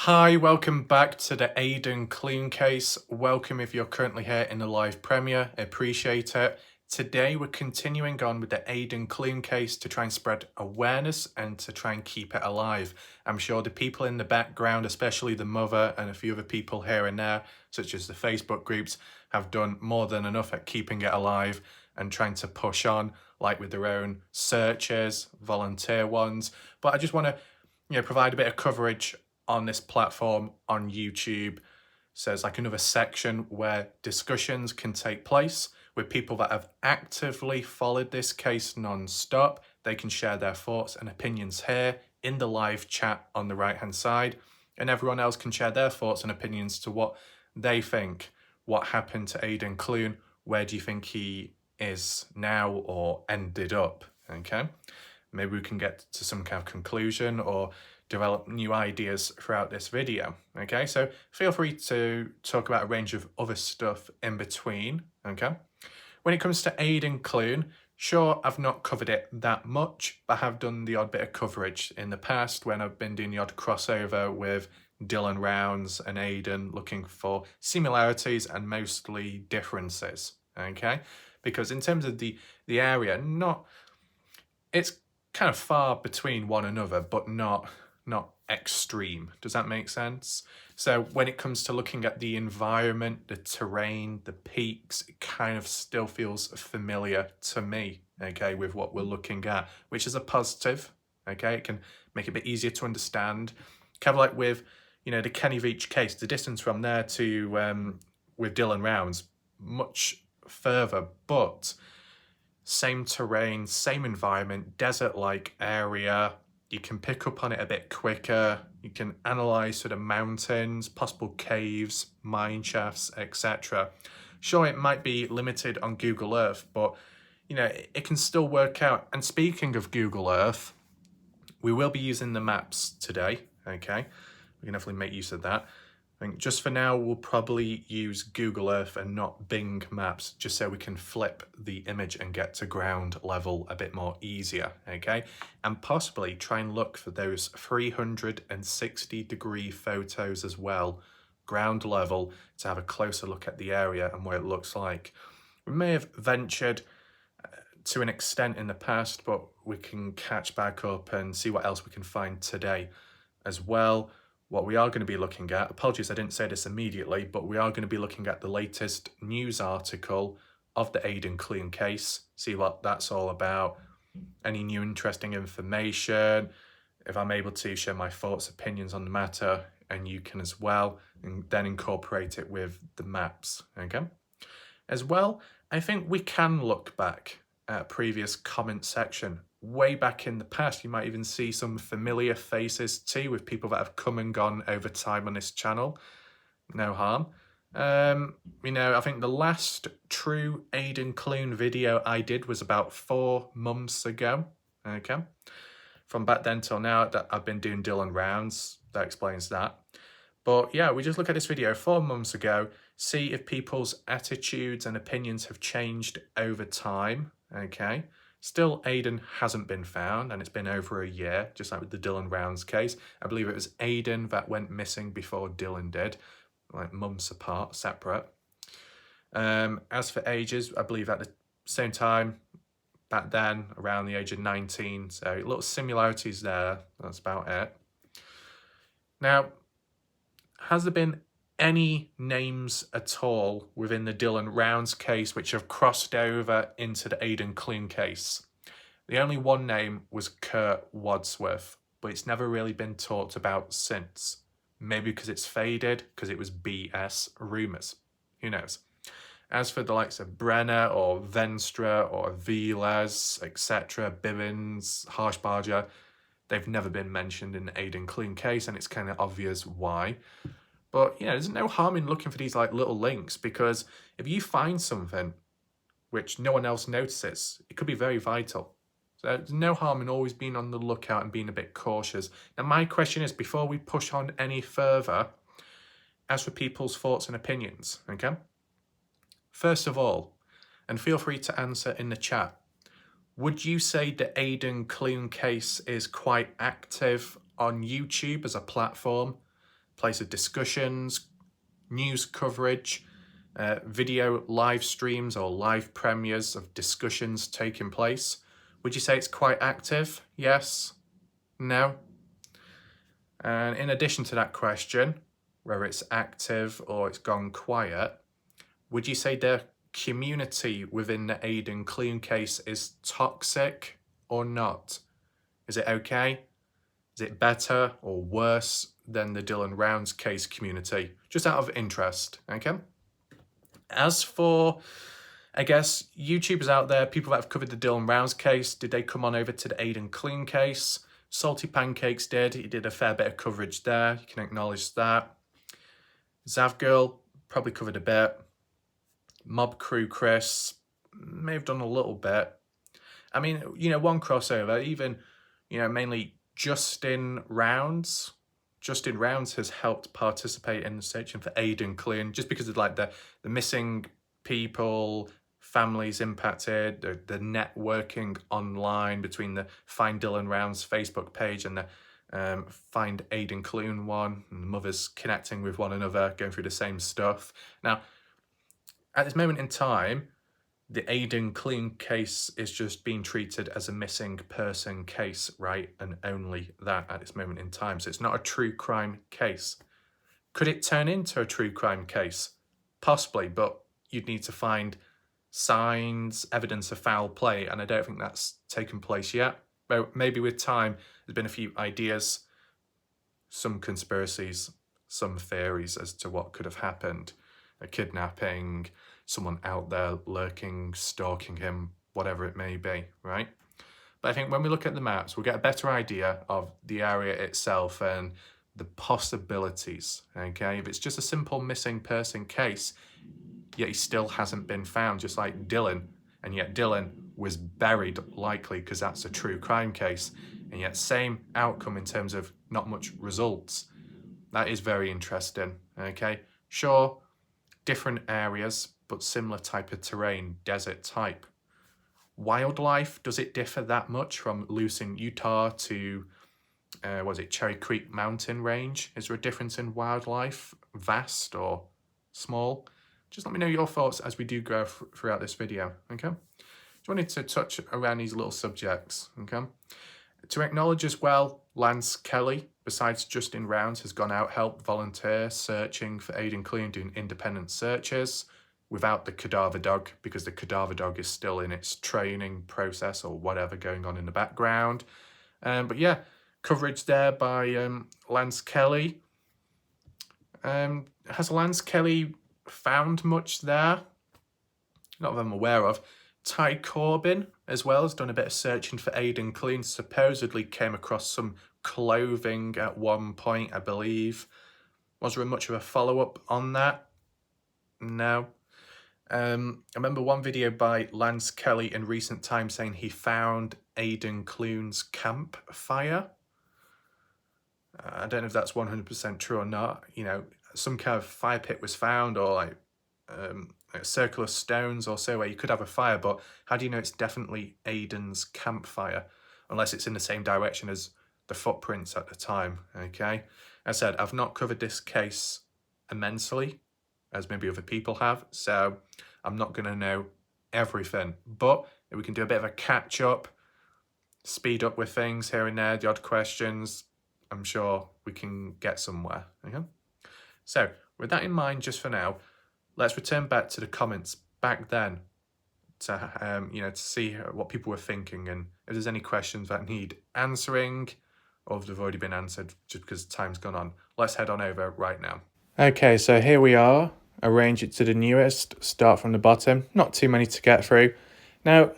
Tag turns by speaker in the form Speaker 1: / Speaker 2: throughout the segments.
Speaker 1: Hi, welcome back to the Aidan Clune case. Welcome if you're currently here in the live premiere, appreciate it. Today we're continuing on with the Aidan Clune case to try and spread awareness and to try and keep it alive. I'm sure the people in the background, especially the mother and a few other people here and there, such as the Facebook groups, have done more than enough at keeping it alive and trying to push on, like with their own searches, volunteer ones. But I just want to provide a bit of coverage on this platform on YouTube. So it's like another section where discussions can take place with people that have actively followed this case non-stop. They can share their thoughts and opinions here in the live chat on the right hand side, and everyone else can share their thoughts and opinions to what they think, what happened to Aidan Clune, where do you think he is now or ended up, okay? Maybe we can get to some kind of conclusion or develop new ideas throughout this video, okay? So feel free to talk about a range of other stuff in between, okay? When it comes to Aidan Clune, sure, I've not covered it that much, but I have done the odd bit of coverage in the past when I've been doing the odd crossover with Dylan Rounds and Aidan, looking for similarities and mostly differences, okay? Because in terms of the area, it's kind of far between one another, but not extreme. Does that make sense? So when it comes to looking at the environment, the terrain, the peaks, it kind of still feels familiar to me, okay, with what we're looking at, which is a positive, okay? It can make it a bit easier to understand. Kind of like with, the Kenny Veach case, the distance from there to with Dylan Rounds, much further, but same terrain, same environment, desert-like area. You can pick up on it a bit quicker. You can analyze sort of mountains, possible caves, mine shafts, etc. Sure, it might be limited on Google Earth, but it can still work out. And speaking of Google Earth, we will be using the maps today, okay? We can definitely make use of that. I think just for now, we'll probably use Google Earth and not Bing Maps, just so we can flip the image and get to ground level a bit more easier, okay? And possibly try and look for those 360-degree photos as well, ground level, to have a closer look at the area and what it looks like. We may have ventured to an extent in the past, but we can catch back up and see what else we can find today as well. What we are going to be looking at, apologies I didn't say this immediately, but we are going to be looking at the latest news article of the Aidan Clune case, see what that's all about, any new interesting information, if I'm able to share my thoughts, opinions on the matter, and you can as well, and then incorporate it with the maps, okay? As well, I think we can look back at a previous comment section way back in the past. You might even see some familiar faces too, with people that have come and gone over time on this channel. No harm. I think the last true Aidan Clune video I did was about 4 months ago, okay? From back then till now, that I've been doing Dylan Rounds, that explains that. But yeah, we just look at this video 4 months ago, see if people's attitudes and opinions have changed over time, okay? Still, Aidan hasn't been found, and it's been over a year, just like with the Dylan Rounds case. I believe it was Aidan that went missing before Dylan did, like months apart, separate. As for ages, I believe at the same time, back then, around the age of 19, so little similarities there, that's about it. Now, has there been any names at all within the Dylan Rounds case which have crossed over into the Aidan Clune case? The only one name was Kurt Wadsworth, but it's never really been talked about since. Maybe because it's faded, because it was BS rumours. Who knows? As for the likes of Brenner or Venstra or Vilas, etc., Bivens, Harshbarger, they've never been mentioned in the Aidan Clune case, and it's kind of obvious why. But, there's no harm in looking for these like little links, because if you find something which no one else notices, it could be very vital. So there's no harm in always being on the lookout and being a bit cautious. Now, my question is, before we push on any further, as for people's thoughts and opinions, okay? First of all, and feel free to answer in the chat, would you say the Aidan Clune case is quite active on YouTube as a platform? place of discussions, news coverage, video live streams or live premieres of discussions taking place. Would you say it's quite active? Yes? No? And in addition to that question, whether it's active or it's gone quiet, would you say the community within the Aidan Clune case is toxic or not? Is it okay? Is it better or worse than the Dylan Rounds case community? Just out of interest, okay? As for, I guess, YouTubers out there, people that have covered the Dylan Rounds case, did they come on over to the Aidan Clune case? Salty Pancakes did. He did a fair bit of coverage there. You can acknowledge that. Zavgirl probably covered a bit. Mob Crew Chris may have done a little bit. I mean, one crossover, even, mainly Justin Rounds. Justin Rounds has helped participate in the searching for Aidan Clune just because of like the missing people, families impacted, the networking online between the Find Dylan Rounds Facebook page and the Find Aidan Clune one, and the mothers connecting with one another, going through the same stuff. Now, at this moment in time, the Aidan Clune case is just being treated as a missing person case, right? And only that at this moment in time. So it's not a true crime case. Could it turn into a true crime case? Possibly, but you'd need to find signs, evidence of foul play, and I don't think that's taken place yet. But maybe with time, there's been a few ideas, some conspiracies, some theories as to what could have happened. A kidnapping, someone out there lurking, stalking him, whatever it may be, right? But I think when we look at the maps, we'll get a better idea of the area itself and the possibilities, okay? If it's just a simple missing person case, yet he still hasn't been found, just like Dylan, and yet Dylan was buried likely because that's a true crime case, and yet same outcome in terms of not much results. That is very interesting, okay? Sure, different areas, but similar type of terrain, desert type. Wildlife, does it differ that much from Lucin, Utah to, Cherry Creek Mountain Range? Is there a difference in wildlife, vast or small? Just let me know your thoughts as we do go throughout this video, okay? Just wanted to touch around these little subjects, okay? To acknowledge as well, Lance Kelly, besides Justin Rounds, has gone out, helped volunteer, searching for Aidan Clune, doing independent searches without the cadaver dog, because the cadaver dog is still in its training process or whatever going on in the background. But yeah, coverage there by Lance Kelly. Has Lance Kelly found much there? Not that I'm aware of. Ty Corbin as well has done a bit of searching for Aidan Clune, supposedly came across some clothing at one point, I believe. Was there much of a follow-up on that? No. I remember one video by Lance Kelly in recent times saying he found Aidan Clune's campfire. I don't know if that's 100% true or not. Some kind of fire pit was found, or like a circle of stones or so where you could have a fire, but how do you know it's definitely Aidan's campfire? Unless it's in the same direction as the footprints at the time, okay? As I said, I've not covered this case immensely, as maybe other people have, so I'm not going to know everything. But if we can do a bit of a catch-up, speed up with things here and there, the odd questions, I'm sure we can get somewhere, okay? So, with that in mind, just for now, let's return back to the comments back then to see what people were thinking and if there's any questions that need answering or if they've already been answered just because time's gone on. Let's head on over right now. Okay, so here we are. Arrange it to the newest. Start from the bottom. Not too many to get through. Now,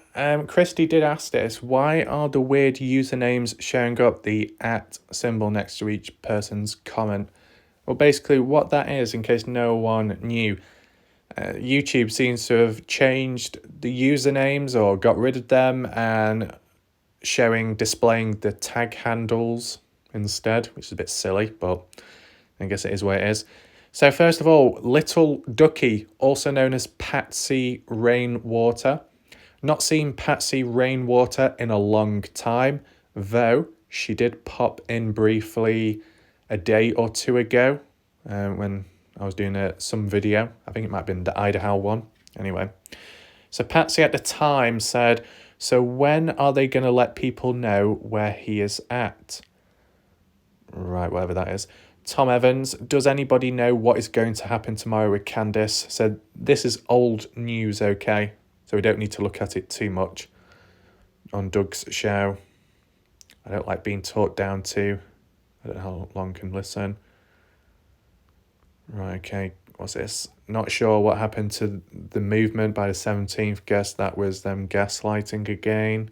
Speaker 1: Christy did ask this. Why are the weird usernames showing up the @ symbol next to each person's comment? Well, basically what that is, in case no one knew, YouTube seems to have changed the usernames or got rid of them and displaying the tag handles instead, which is a bit silly, but I guess it is what it is. So first of all, Little Ducky, also known as Patsy Rainwater. Not seen Patsy Rainwater in a long time, though she did pop in briefly a day or two ago when I was doing some video. I think it might have been the Idaho one. Anyway, so Patsy at the time said, so when are they going to let people know where he is at? Right, whatever that is. Tom Evans, does anybody know what is going to happen tomorrow with Candice? Said, this is old news, okay? So we don't need to look at it too much. On Doug's show. I don't like being talked down to. I don't know how long I can listen. Right, okay. What's this? Not sure what happened to the movement by the 17th. Guess that was them gaslighting again.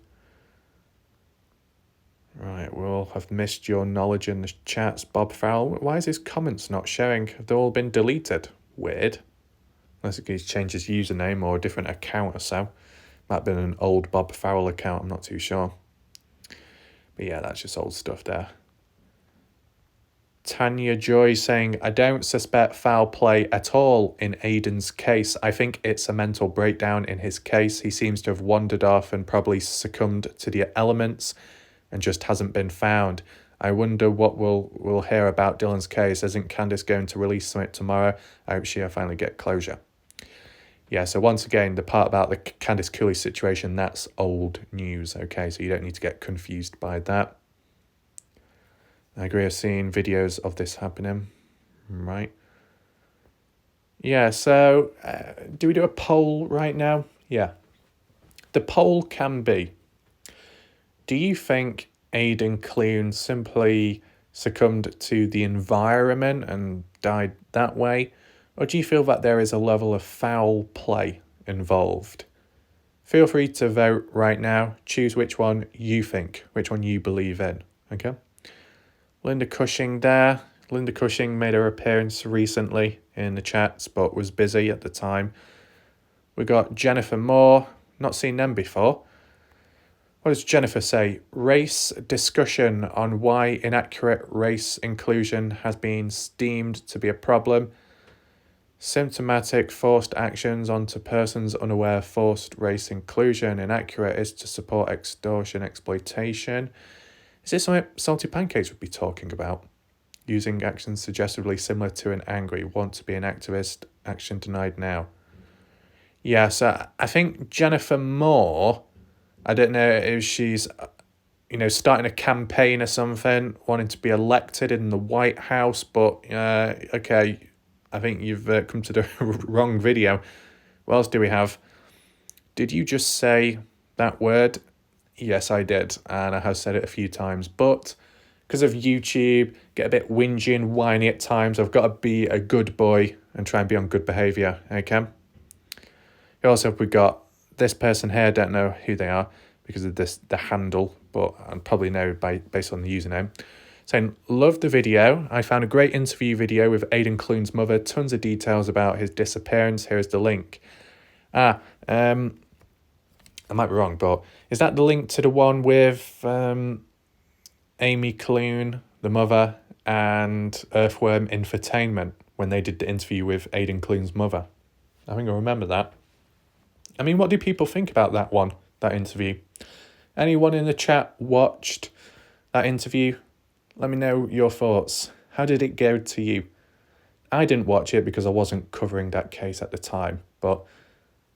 Speaker 1: Right, we'll have missed your knowledge in the chats. Bob Farrell, why is his comments not showing? Have they all been deleted? Weird. Unless he's changed his username or a different account or so. Might have been an old Bob Farrell account, I'm not too sure. But yeah, that's just old stuff there. Tanya Joy saying, I don't suspect foul play at all in Aidan's case. I think it's a mental breakdown in his case. He seems to have wandered off and probably succumbed to the elements and just hasn't been found. I wonder what we'll hear about Dylan's case. Isn't Candice going to release something tomorrow? I hope she'll finally get closure. Yeah, so once again, the part about the Candice Cooley situation, that's old news, okay? So you don't need to get confused by that. I agree, I've seen videos of this happening, right? Yeah, so do we do a poll right now? Yeah. The poll can be, do you think Aidan Clune simply succumbed to the environment and died that way? Or do you feel that there is a level of foul play involved? Feel free to vote right now. Choose which one you think, which one you believe in, okay? Linda Cushing there. Linda Cushing made her appearance recently in the chats, but was busy at the time. We got Jennifer Moore. Not seen them before. What does Jennifer say? Race discussion on why inaccurate race inclusion has been deemed to be a problem. Symptomatic forced actions onto persons unaware forced race inclusion. Inaccurate is to support extortion exploitation. Is this something Salty Pancakes would be talking about? Using actions suggestively similar to an angry, want to be an activist, action denied now. Yeah, so I think Jennifer Moore, I don't know if she's, starting a campaign or something, wanting to be elected in the White House, but okay, I think you've come to the wrong video. What else do we have? Did you just say that word? Yes, I did, and I have said it a few times, but because of YouTube, get a bit whingy and whiny at times. I've got to be a good boy and try and be on good behaviour, okay? Also, we got this person here, don't know who they are because of the handle, but I'll probably know based on the username. Saying, love the video. I found a great interview video with Aidan Clune's mother. Tons of details about his disappearance. Here is the link. I might be wrong, but is that the link to the one with Amy Clune, the mother, and Earthworm Infotainment when they did the interview with Aidan Clune's mother? I think I remember that. I mean, what do people think about that interview? Anyone in the chat watched that interview? Let me know your thoughts. How did it go to you? I didn't watch it because I wasn't covering that case at the time, but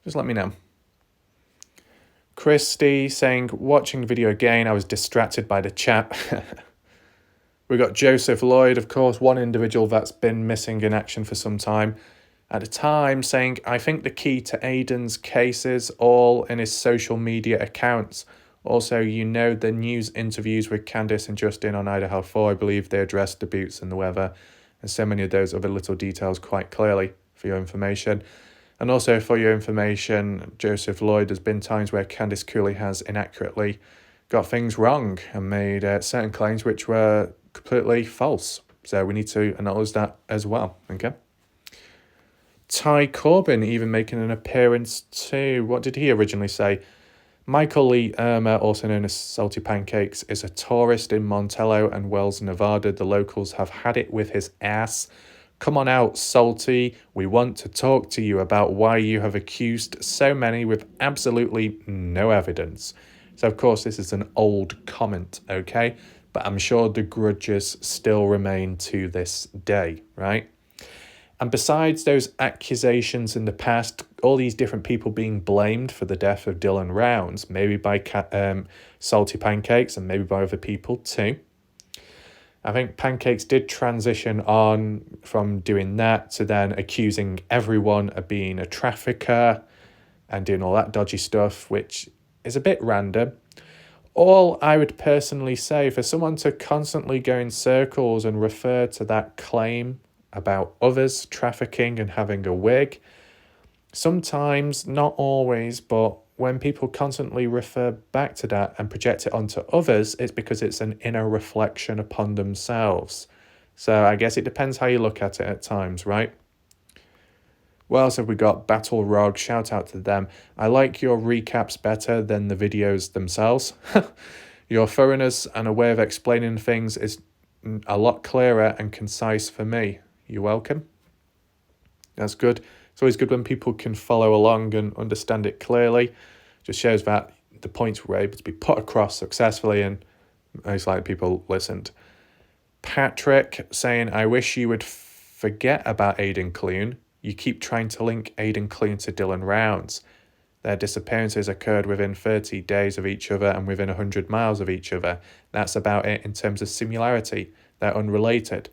Speaker 1: just let me know. Christy saying, watching the video again, I was distracted by the chat. We got Joseph Lloyd, of course, one individual that's been missing in action for some time. At the time, saying, I think the key to Aidan's case is all in his social media accounts. Also, the news interviews with Candice and Justin on Idaho 4, I believe they addressed the boots and the weather, and so many of those other little details quite clearly for your information. And also for your information, Joseph Lloyd, there's been times where Candice Cooley has inaccurately got things wrong and made certain claims which were completely false. So we need to acknowledge that as well, okay? Ty Corbin even making an appearance too. What did he originally say? Michael Lee Irma, also known as Salty Pancakes, is a tourist in Montello and Wells, Nevada. The locals have had it with his ass. Come on out, Salty. We want to talk to you about why you have accused so many with absolutely no evidence. So, of course, this is an old comment, okay? But I'm sure the grudges still remain to this day, right? And besides those accusations in the past, all these different people being blamed for the death of Dylan Rounds, maybe by Salty Pancakes and maybe by other people too. I think Pancakes did transition on from doing that to then accusing everyone of being a trafficker and doing all that dodgy stuff, which is a bit random. All I would personally say, for someone to constantly go in circles and refer to that claim about others trafficking and having a wig, sometimes, not always, but when people constantly refer back to that and project it onto others, it's because it's an inner reflection upon themselves. So I guess it depends how you look at it at times, right? What else have we got? Battle Rog, shout out to them. I like your recaps better than the videos themselves. Your thoroughness and a way of explaining things is a lot clearer and concise for me. You're welcome. That's good. It's always good when people can follow along and understand it clearly. Just shows that the points were able to be put across successfully and most likely people listened. Patrick saying, I wish you would forget about Aidan Clune. You keep trying to link Aidan Clune to Dylan Rounds. Their disappearances occurred within 30 days of each other and within 100 miles of each other. That's about it in terms of similarity. They're unrelated.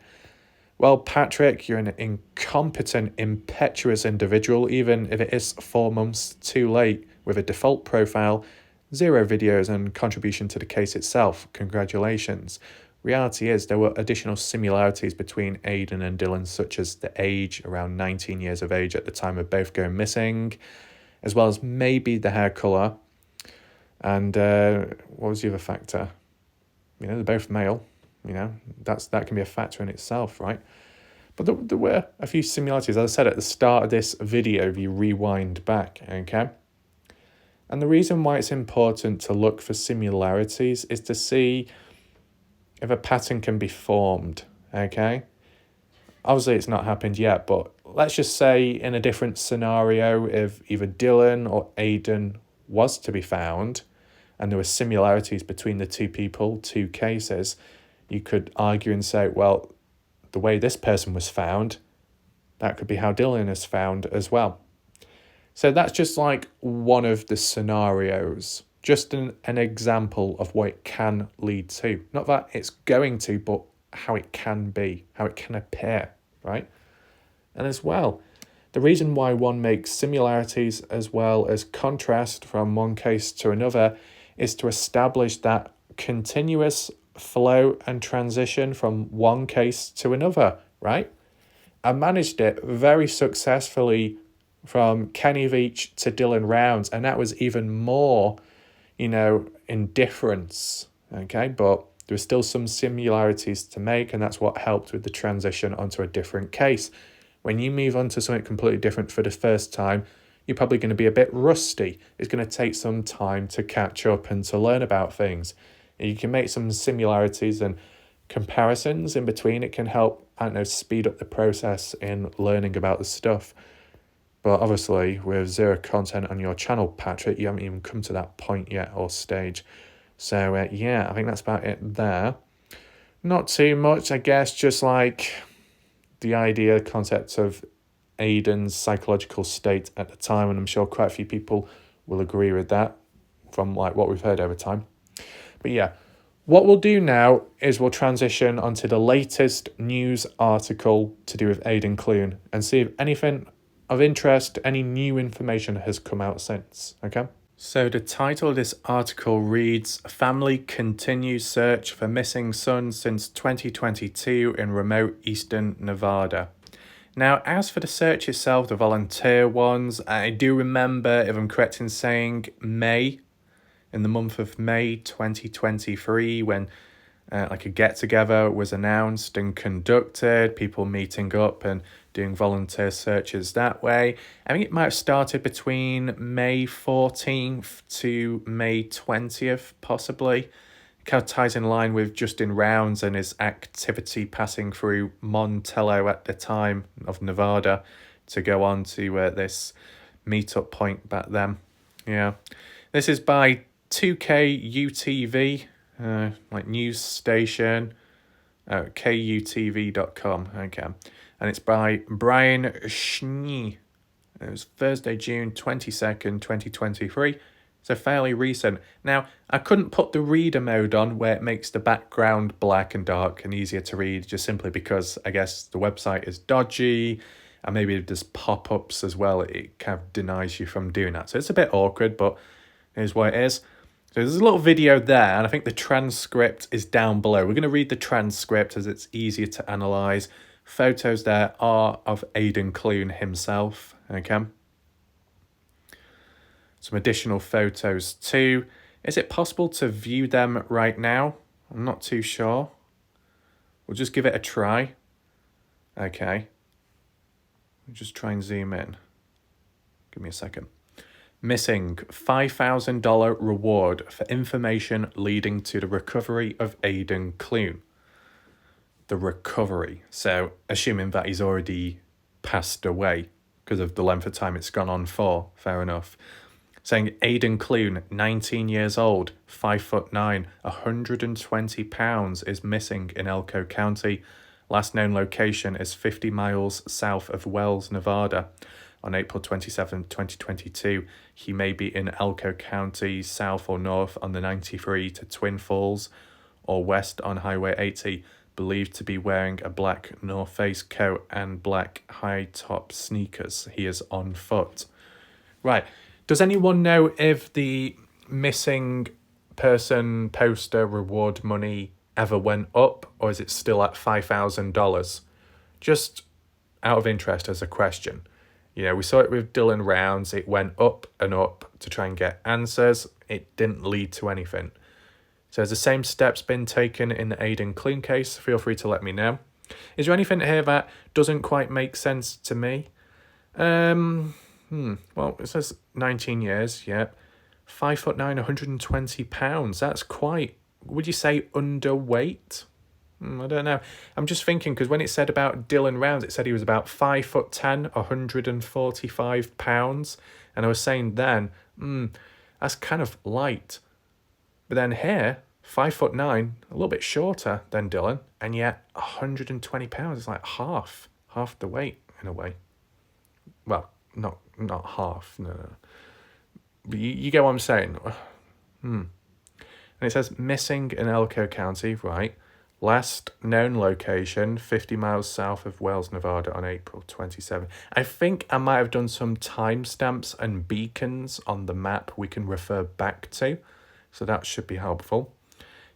Speaker 1: Well, Patrick, you're an incompetent, impetuous individual, even if it is 4 months too late, with a default profile, 0 videos and contribution to the case itself. Congratulations. Reality is there were additional similarities between Aidan and Dylan, such as the age, around 19 years of age at the time of both going missing, as well as maybe the hair colour. And what was the other factor? They're both male. That can be a factor in itself, right? But there were a few similarities, as I said at the start of this video, if you rewind back, okay? And the reason why it's important to look for similarities is to see if a pattern can be formed, okay? Obviously, it's not happened yet, but let's just say in a different scenario, if either Dylan or Aidan was to be found, and there were similarities between the two people, 2 cases, you could argue and say, well, the way this person was found, that could be how Dylan is found as well. So that's just like one of the scenarios, just an example of what it can lead to. Not that it's going to, but how it can be, how it can appear, right? And as well, the reason why one makes similarities as well as contrast from one case to another is to establish that continuous flow and transition from one case to another, right? I managed it very successfully from Kenny Veach to Dylan Rounds, and that was even more, in difference, okay? But there were still some similarities to make, and that's what helped with the transition onto a different case. When you move on to something completely different for the first time, you're probably going to be a bit rusty. It's going to take some time to catch up and to learn about things. You can make some similarities and comparisons in between. It can help, speed up the process in learning about the stuff. But obviously, with 0 content on your channel, Patrick, you haven't even come to that point yet or stage. So, I think that's about it there. Not too much, I guess, just like the idea, concept of Aidan's psychological state at the time, and I'm sure quite a few people will agree with that from what we've heard over time. But what we'll do now is we'll transition onto the latest news article to do with Aidan Clune and see if anything of interest, any new information has come out since, okay? So the title of this article reads, Family continues search for missing son since 2022 in remote eastern Nevada. Now, as for the search itself, the volunteer ones, I do remember, if I'm correct in saying, in the month of May 2023, when a get-together was announced and conducted, people meeting up and doing volunteer searches that way. I think it might have started between May 14th to May 20th, possibly. It kind of ties in line with Justin Rounds and his activity passing through Montello at the time of Nevada to go on to this meetup point back then. Yeah. This is by 2K UTV, news station, KUTV.com, okay. and it's by Brian Schnee. It was Thursday, June 22nd, 2023. So fairly recent. Now, I couldn't put the reader mode on where it makes the background black and dark and easier to read, just simply because I guess the website is dodgy and maybe there's pop-ups as well. It kind of denies you from doing that. So it's a bit awkward, but here's what it is. So there's a little video there, and I think the transcript is down below. We're going to read the transcript as it's easier to analyse. Photos there are of Aidan Clune himself, okay? Some additional photos too. Is it possible to view them right now? I'm not too sure. We'll just give it a try. Okay. We'll just try and zoom in. Give me a second. Missing $5,000 reward for information leading to the recovery of Aidan Clune. The recovery. So, assuming that he's already passed away because of the length of time it's gone on for. Fair enough. Saying Aidan Clune, 19 years old, 5'9", 120 pounds, is missing in Elko County. Last known location is 50 miles south of Wells, Nevada. On April 27, 2022, he may be in Elko County, south or north on the 93 to Twin Falls, or west on Highway 80, believed to be wearing a black North Face coat and black high-top sneakers. He is on foot. Right. Does anyone know if the missing person poster reward money ever went up, or is it still at $5,000? Just out of interest as a question. You know, we saw it with Dylan Rounds. It went up and up to try and get answers. It didn't lead to anything. So has the same steps been taken in the Aidan Clune case? Feel free to let me know. Is there anything here that doesn't quite make sense to me? Well, it says 19 years, yeah. 5'9", 120 pounds. That's quite, would you say, underweight? I don't know. I'm just thinking, because when it said about Dylan Rounds, it said he was about 5'10", 145 pounds. And I was saying then, that's kind of light. But then here, 5'9", a little bit shorter than Dylan, and yet 120 pounds is like half the weight in a way. Well, not half, no. But you get what I'm saying. And it says missing in Elko County, right? Last known location, 50 miles south of Wells, Nevada on April 27. I think I might have done some timestamps and beacons on the map we can refer back to. So that should be helpful.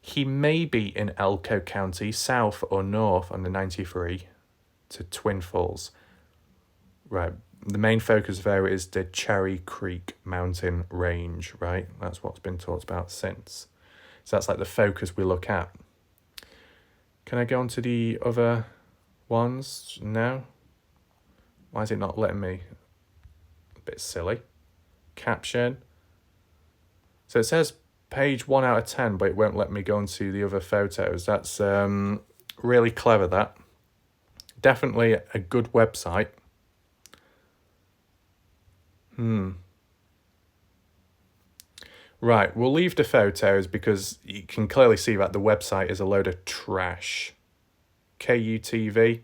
Speaker 1: He may be in Elko County, south or north on the 93 to Twin Falls. Right. The main focus there is the Cherry Creek mountain range, right? That's what's been talked about since. So that's like the focus we look at. Can I go on to the other ones? No? Why is it not letting me? A bit silly. Caption. So it says page 1 out of 10, but it won't let me go into the other photos. That's really clever, that. Definitely a good website. Right, we'll leave the photos because you can clearly see that the website is a load of trash. KUTV.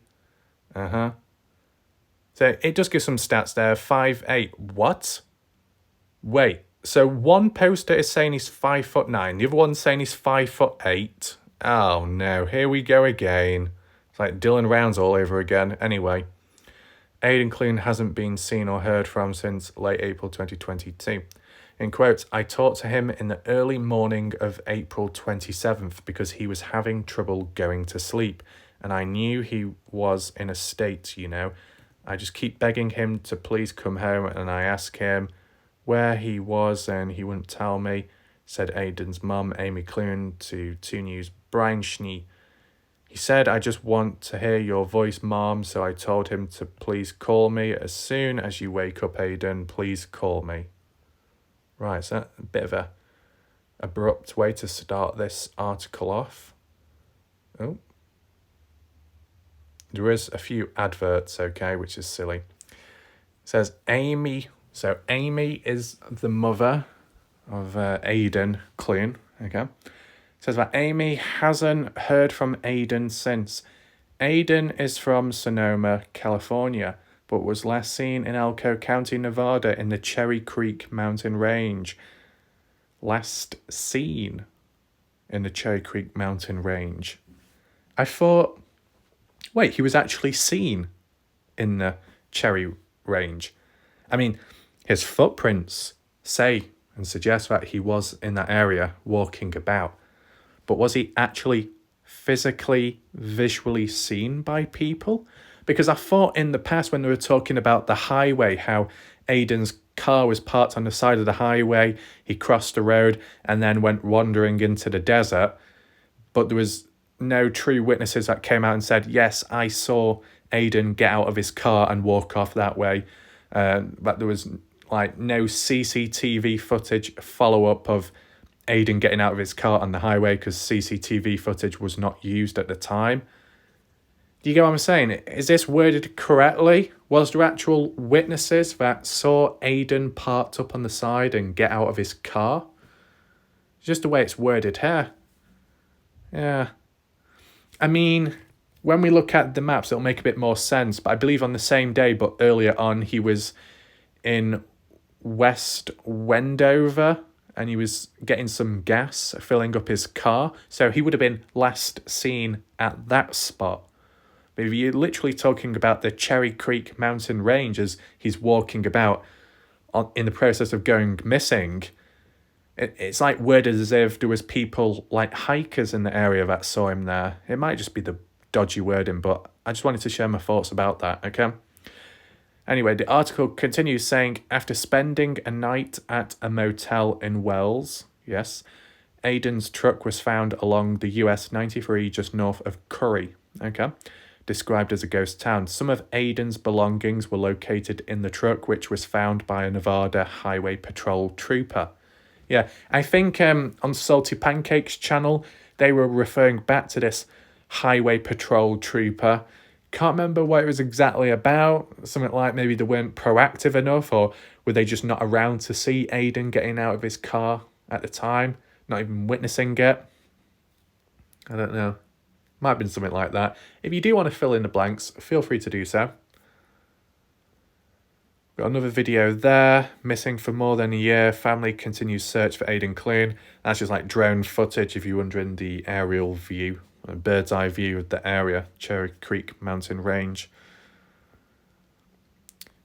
Speaker 1: So it does give some stats there. 5'8". What? Wait, so one poster is saying he's 5'9". The other one's saying he's 5'8". Oh no, here we go again. It's like Dylan Rounds all over again. Anyway. Aidan Clune hasn't been seen or heard from since late April 2022. In quotes, I talked to him in the early morning of April 27th because he was having trouble going to sleep. And I knew he was in a state, you know. I just keep begging him to please come home, and I asked him where he was and he wouldn't tell me, said Aidan's mum, Amy Clune, to 2 News' Brian Schnee. He said, I just want to hear your voice, Mom, so I told him to please call me. As soon as you wake up, Aidan, please call me. Right, so a bit of a abrupt way to start this article off. Oh. There is a few adverts, okay, which is silly. It says Amy. So Amy is the mother of Aidan Clune, okay. It says that Amy hasn't heard from Aidan since. Aidan is from Sonoma, California, but was last seen in Elko County, Nevada in the Cherry Creek mountain range. Last seen in the Cherry Creek mountain range. I thought, wait, he was actually seen in the Cherry range. I mean, his footprints say and suggest that he was in that area walking about. But was he actually physically, visually seen by people? Because I thought in the past when they were talking about the highway, how Aidan's car was parked on the side of the highway, he crossed the road and then went wandering into the desert. But there was no true witnesses that came out and said, yes, I saw Aidan get out of his car and walk off that way. But there was like no CCTV footage follow-up of Aidan getting out of his car on the highway because CCTV footage was not used at the time. Do you get what I'm saying? Is this worded correctly? Was there actual witnesses that saw Aidan parked up on the side and get out of his car? Just the way it's worded here. Yeah. I mean, when we look at the maps, it'll make a bit more sense. But I believe on the same day, but earlier on, he was in West Wendover and he was getting some gas, filling up his car. So he would have been last seen at that spot. But if you're literally talking about the Cherry Creek mountain range as he's walking about in the process of going missing, it's like worded as if there was people like hikers in the area that saw him there. It might just be the dodgy wording, but I just wanted to share my thoughts about that, okay? Anyway, the article continues saying, after spending a night at a motel in Wells, yes, Aidan's truck was found along the US 93 just north of Curry, okay, described as a ghost town. Some of Aidan's belongings were located in the truck, which was found by a Nevada Highway Patrol trooper. Yeah, I think on Salty Pancakes channel, they were referring back to this Highway Patrol trooper. Can't remember what it was exactly about. Something like maybe they weren't proactive enough, or were they just not around to see Aidan getting out of his car at the time, not even witnessing it? I don't know. Might have been something like that. If you do want to fill in the blanks, feel free to do so. Got another video there. Missing for more than a year. Family continues search for Aidan Clune. That's just like drone footage if you're wondering, the aerial view, a bird's eye view of the area, Cherry Creek mountain range.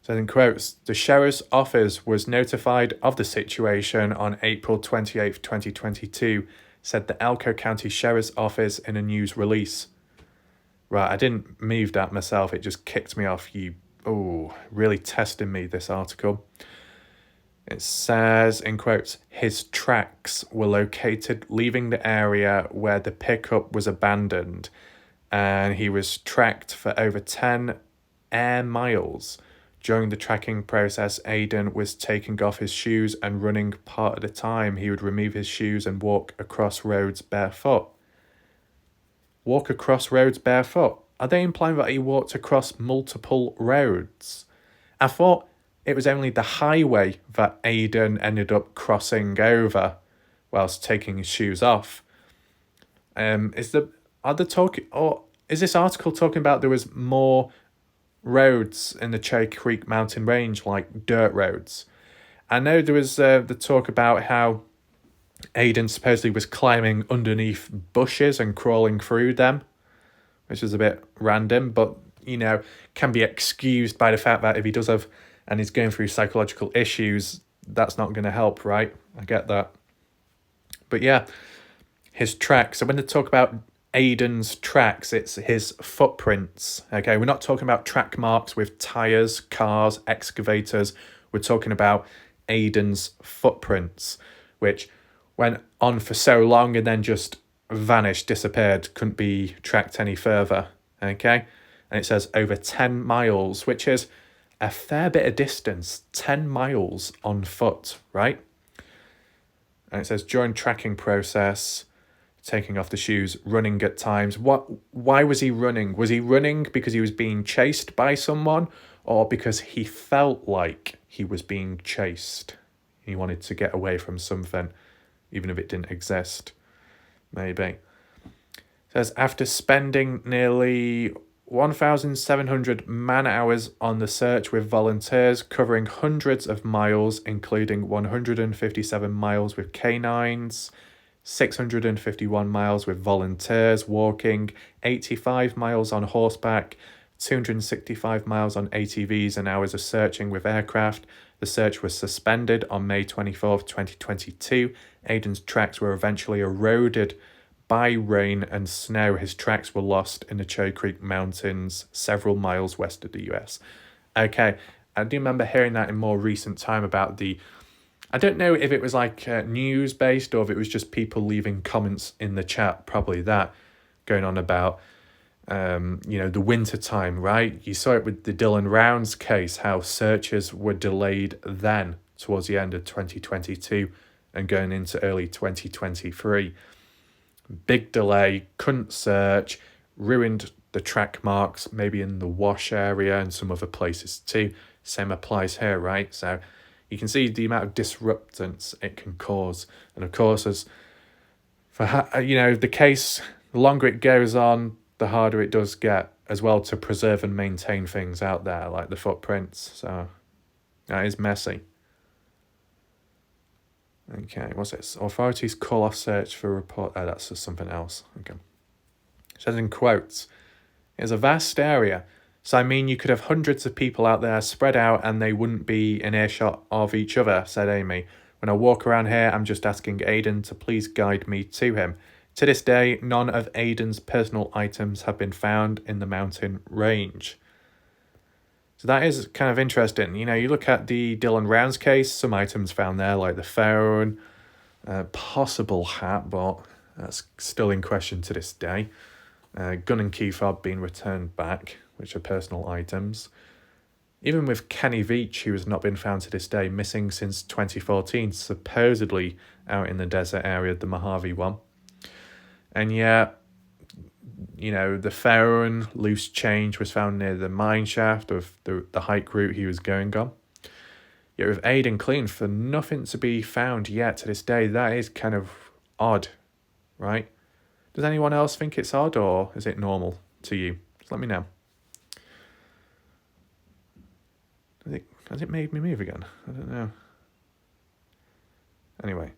Speaker 1: So in quotes, the sheriff's office was notified of the situation on April 28th, 2022, said the Elko County Sheriff's Office in a news release. Right, I didn't move that myself. It just kicked me off. Really testing me, this article. It says, in quotes, his tracks were located leaving the area where the pickup was abandoned, and he was tracked for over 10 air miles. During the tracking process, Aidan was taking off his shoes and running. Part of the time, he would remove his shoes and walk across roads barefoot. Walk across roads barefoot? Are they implying that he walked across multiple roads? I thought it was only the highway that Aidan ended up crossing over whilst taking his shoes off. Is this article talking about there was more roads in the Cherry Creek mountain range, like dirt roads? I know there was the talk about how Aidan supposedly was climbing underneath bushes and crawling through them, which is a bit random, but, can be excused by the fact that if he does have, and he's going through psychological issues, that's not going to help, right? I get that. But yeah, his tracks. So when they talk about Aidan's tracks, it's his footprints, okay? We're not talking about track marks with tyres, cars, excavators. We're talking about Aidan's footprints, which went on for so long and then just vanished, disappeared, couldn't be tracked any further, okay? And it says over 10 miles, which is a fair bit of distance, 10 miles on foot, right? And it says during tracking process, taking off the shoes, running at times. Why was he running? Was he running because he was being chased by someone, or because he felt like he was being chased? He wanted to get away from something, even if it didn't exist. Maybe. It says, after spending nearly 1,700 man-hours on the search with volunteers covering hundreds of miles, including 157 miles with canines, 651 miles with volunteers walking, 85 miles on horseback, 265 miles on ATVs, and hours of searching with aircraft. The search was suspended on May 24th, 2022. Aidan's tracks were eventually eroded by rain and snow. His tracks were lost in the Cherry Creek Mountains, several miles west of the US. Okay, I do remember hearing that in more recent time about the... I don't know if it was like news-based or if it was just people leaving comments in the chat, probably that, going on about, the winter time, right? You saw it with the Dylan Rounds case, how searches were delayed then towards the end of 2022 and going into early 2023. Big delay, couldn't search, ruined the track marks, maybe in the Wash area and some other places too. Same applies here, right? So you can see the amount of disruptance it can cause. And of course, as for the case, the longer it goes on, the harder it does get as well to preserve and maintain things out there, like the footprints. So that is messy. Okay, what's this? Authorities call off search for report. Oh, that's just something else. Okay. It says in quotes, it's a vast area. So I mean, you could have hundreds of people out there spread out and they wouldn't be in earshot of each other, said Amy. When I walk around here, I'm just asking Aidan to please guide me to him. To this day, none of Aidan's personal items have been found in the mountain range. So that is kind of interesting. You look at the Dylan Rounds case, some items found there, like the phone, possible hat, but that's still in question to this day. Gun and key fob being returned back, which are personal items. Even with Kenny Veach, who has not been found to this day, missing since 2014, supposedly out in the desert area, the Mojave one. And yet, the phone, loose change was found near the mine shaft of the hike route he was going on. Yet with Aidan Clune, for nothing to be found yet to this day, that is kind of odd, right? Does anyone else think it's odd, or is it normal to you? Just let me know. Has it made me move again? I don't know. Anyway,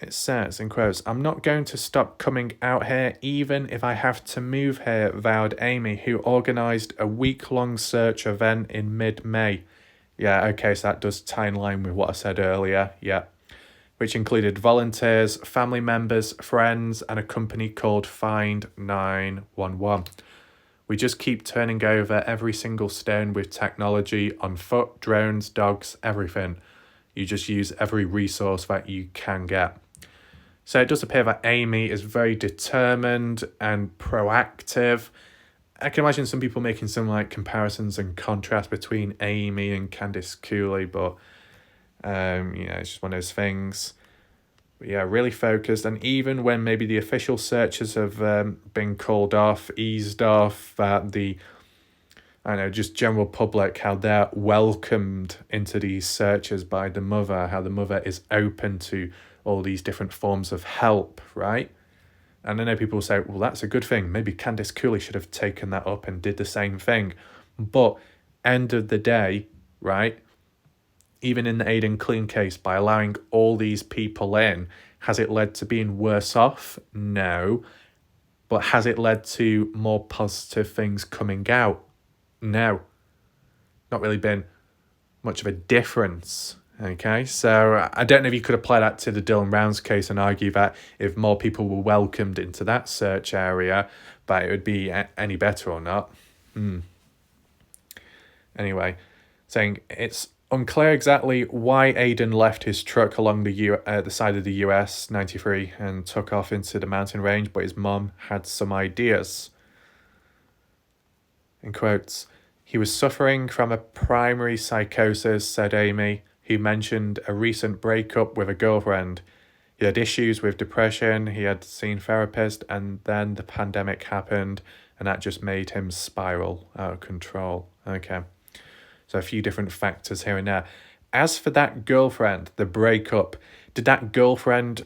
Speaker 1: it says, in quotes, I'm not going to stop coming out here even if I have to move here, vowed Amy, who organised a week-long search event in mid-May. Yeah, okay, so that does tie in line with what I said earlier, yeah. Which included volunteers, family members, friends, and a company called Find 911. We just keep turning over every single stone with technology, on foot, drones, dogs, everything. You just use every resource that you can get. So it does appear that Amy is very determined and proactive. I can imagine some people making some comparisons and contrast between Amy and Candice Cooley, but it's just one of those things. But yeah, really focused. And even when maybe the official searches have been called off, eased off, that just general public, how they're welcomed into these searches by the mother, how the mother is open to all these different forms of help, right? And I know people say, well, that's a good thing. Maybe Candice Cooley should have taken that up and did the same thing. But end of the day, right, even in the Aidan Clune case, by allowing all these people in, has it led to being worse off? No. But has it led to more positive things coming out? No. Not really been much of a difference. Okay, so I don't know if you could apply that to the Dylan Rounds case and argue that if more people were welcomed into that search area, that it would be any better or not. Anyway, saying it's unclear exactly why Aidan left his truck along the side of the US 93 and took off into the mountain range, but his mum had some ideas. In quotes, he was suffering from a primary psychosis, said Amy, who mentioned a recent breakup with a girlfriend. He had issues with depression, he had seen therapist, and then the pandemic happened, and that just made him spiral out of control. Okay, so a few different factors here and there. As for that girlfriend, the breakup, did that girlfriend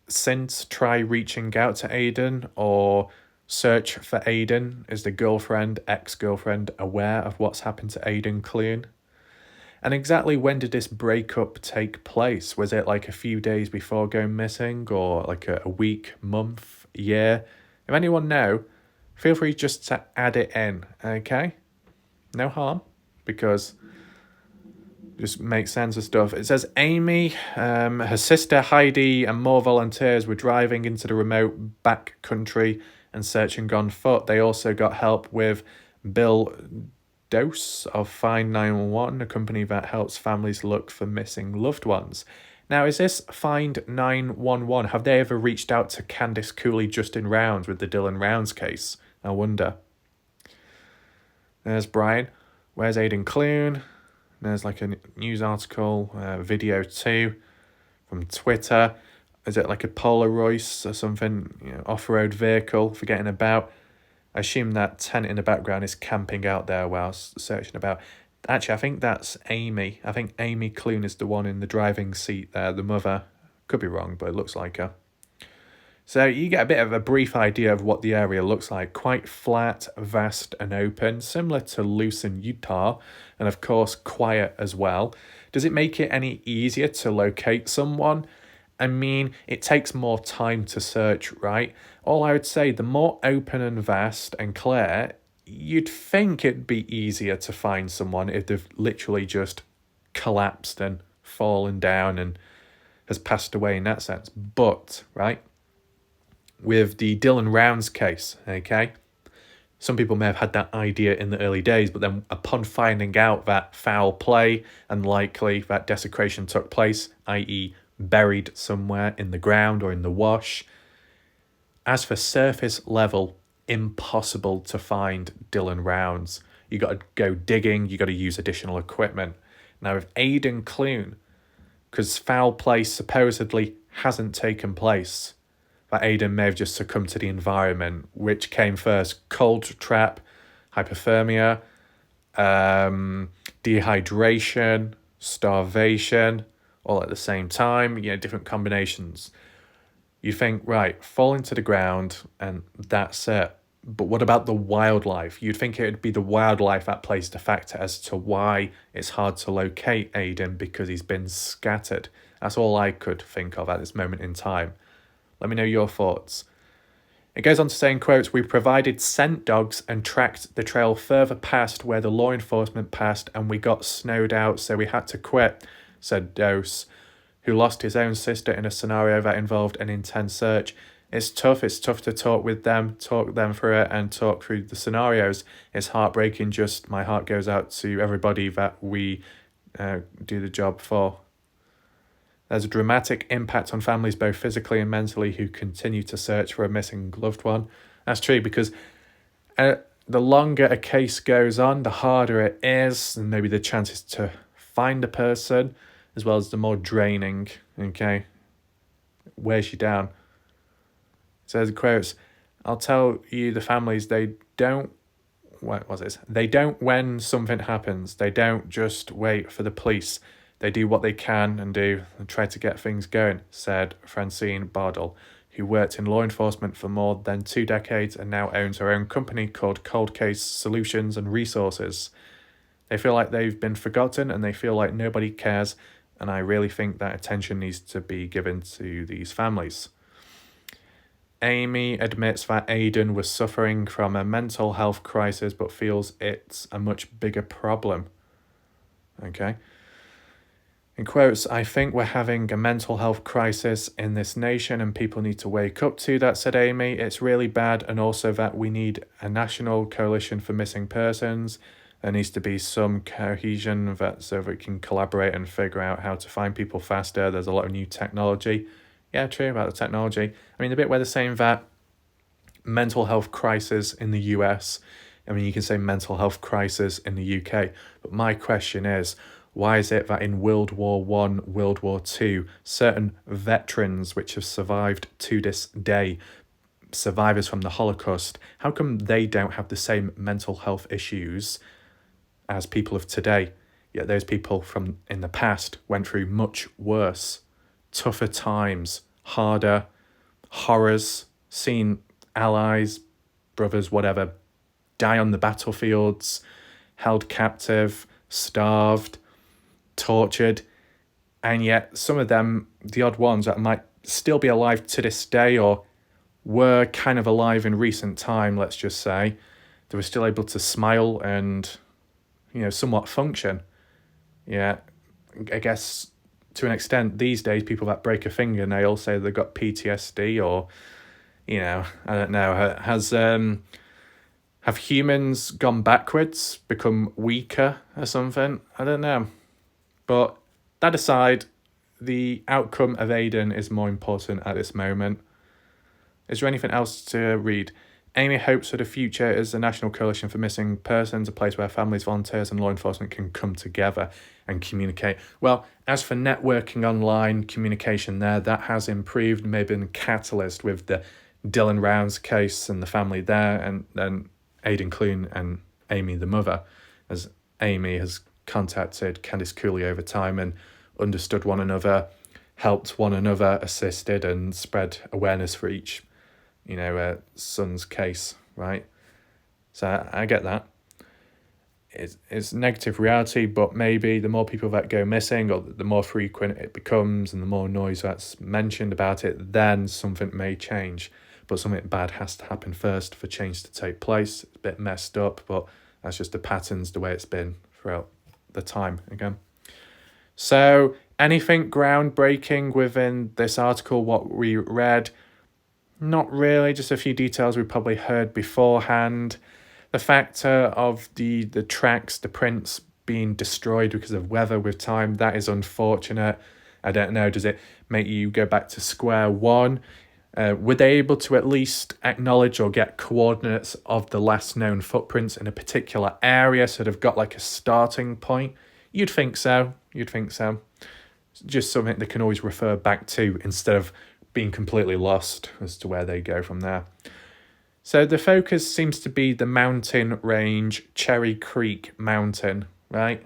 Speaker 1: since try reaching out to Aidan, or Search for Aidan. Is the girlfriend, ex-girlfriend, aware of what's happened to Aidan Clune? And exactly when did this breakup take place? Was it like a few days before going missing, or like a week, month, year? If anyone know, feel free just to add it in, okay? No harm, because just makes sense of stuff. It says Amy, her sister Heidi, and more volunteers were driving into the remote back country and searching on foot. They also got help with Bill Dose of Find 911, a company that helps families look for missing loved ones. Now, is this Find 911? Have they ever reached out to Candice Cooley just in rounds with the Dylan Rounds case? I wonder. There's Brian. Where's Aidan Clune? There's like a news article, video too, from Twitter. Is it like a Polaroid or something, off-road vehicle, forgetting about? I assume that tent in the background is camping out there while searching about. Actually, I think that's Amy. I think Amy Clune is the one in the driving seat there, the mother. Could be wrong, but it looks like her. So you get a bit of a brief idea of what the area looks like. Quite flat, vast and open, similar to Lucin, Utah, and of course quiet as well. Does it make it any easier to locate someone? I mean, it takes more time to search, right? All I would say, the more open and vast and clear, you'd think it'd be easier to find someone if they've literally just collapsed and fallen down and has passed away in that sense. But, right, with the Dylan Rounds case, okay, some people may have had that idea in the early days, but then upon finding out that foul play and likely that desecration took place, i.e. buried somewhere in the ground or in the wash, as for surface level, impossible to find Dylan Rounds. You got to go digging, you got to use additional equipment. Now with Aidan Clune, because foul play supposedly hasn't taken place, that Aidan may have just succumbed to the environment. Which came first? Cold trap, hypothermia, dehydration, starvation, all at the same time, different combinations. You think, right, fall into the ground and that's it. But what about the wildlife? You'd think it would be the wildlife that plays the factor as to why it's hard to locate Aidan, because he's been scattered. That's all I could think of at this moment in time. Let me know your thoughts. It goes on to say in quotes, "We provided scent dogs and tracked the trail further past where the law enforcement passed, and we got snowed out, so we had to quit," said Dose, who lost his own sister in a scenario that involved an intense search. It's tough to talk with them, talk them through it, and talk through the scenarios. It's heartbreaking, just my heart goes out to everybody that we do the job for. There's a dramatic impact on families, both physically and mentally, who continue to search for a missing loved one. That's true, because the longer a case goes on, the harder it is, and maybe the chances to find a person, as well as the more draining, okay? Wears you down. So the quotes, "I'll tell you, the families, they don't when something happens. They don't just wait for the police. They do what they can and try to get things going," said Francine Bardell, who worked in law enforcement for more than 2 decades and now owns her own company called Cold Case Solutions and Resources. "They feel like they've been forgotten and they feel like nobody cares, and I really think that attention needs to be given to these families." Amy admits that Aidan was suffering from a mental health crisis but feels it's a much bigger problem. Okay. In quotes, "I think we're having a mental health crisis in this nation and people need to wake up to that," said Amy. "It's really bad, and also that we need a national coalition for missing persons. There needs to be some cohesion so that we can collaborate and figure out how to find people faster. There's a lot of new technology." Yeah, true about the technology. I mean, the bit where they're saying that mental health crisis in the US, I mean, you can say mental health crisis in the UK, but my question is, why is it that in World War I, World War II, certain veterans which have survived to this day, survivors from the Holocaust, how come they don't have the same mental health issues as people of today? Yet those people from in the past went through much worse, tougher times, harder, horrors, seen allies brothers, whatever, die on the battlefields, held captive, starved, tortured, and yet some of them, the odd ones that might still be alive to this day or were kind of alive in recent time, let's just say, they were still able to smile and, somewhat function. Yeah, I guess to an extent these days, people that break a fingernail say they've got PTSD or, I don't know. Have humans gone backwards, become weaker or something? I don't know. But that aside, the outcome of Aidan is more important at this moment. Is there anything else to read? Amy hopes for the future as the National Coalition for Missing Persons, a place where families, volunteers and law enforcement can come together and communicate. Well, as for networking online, communication there, that has improved, maybe been a catalyst with the Dylan Rounds case and the family there, and then Aidan Clune and Amy, the mother, as Amy has contacted Candice Cooley over time and understood one another, helped one another, assisted and spread awareness for each, son's case, right? So I get that. It's negative reality, but maybe the more people that go missing or the more frequent it becomes and the more noise that's mentioned about it, then something may change. But something bad has to happen first for change to take place. It's a bit messed up, but that's just the patterns, the way it's been throughout the time again. So anything groundbreaking within this article, what we read? Not really, just a few details we probably heard beforehand. The factor of the tracks, the prints being destroyed because of weather with time, that is unfortunate. I don't know, does it make you go back to square one? Were they able to at least acknowledge or get coordinates of the last known footprints in a particular area, so they've got like a starting point? You'd think so. It's just something they can always refer back to instead of being completely lost as to where they go from there. So the focus seems to be the mountain range, Cherry Creek Mountain, right?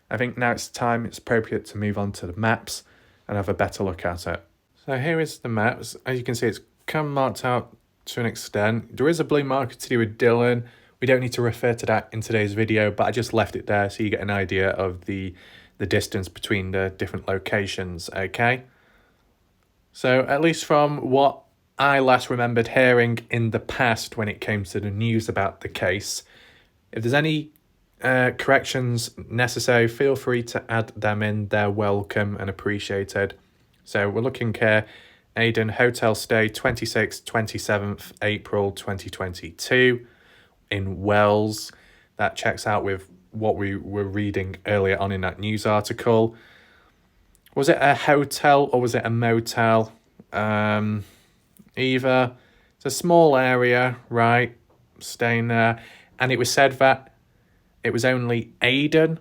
Speaker 1: I think now it's appropriate to move on to the maps and have a better look at it. So here is the maps. As you can see, it's kind of marked out to an extent. There is a blue marker to do with Dylan. We don't need to refer to that in today's video, but I just left it there so you get an idea of the distance between the different locations, okay? So at least from what I last remembered hearing in the past when it came to the news about the case, if there's any corrections necessary, feel free to add them in. They're welcome and appreciated. So we're looking here, Aidan hotel stay 26th, 27th April 2022 in Wells. That checks out with what we were reading earlier on in that news article. Was it a hotel or was it a motel? Either. It's a small area, right? Staying there. And it was said that it was only Aidan,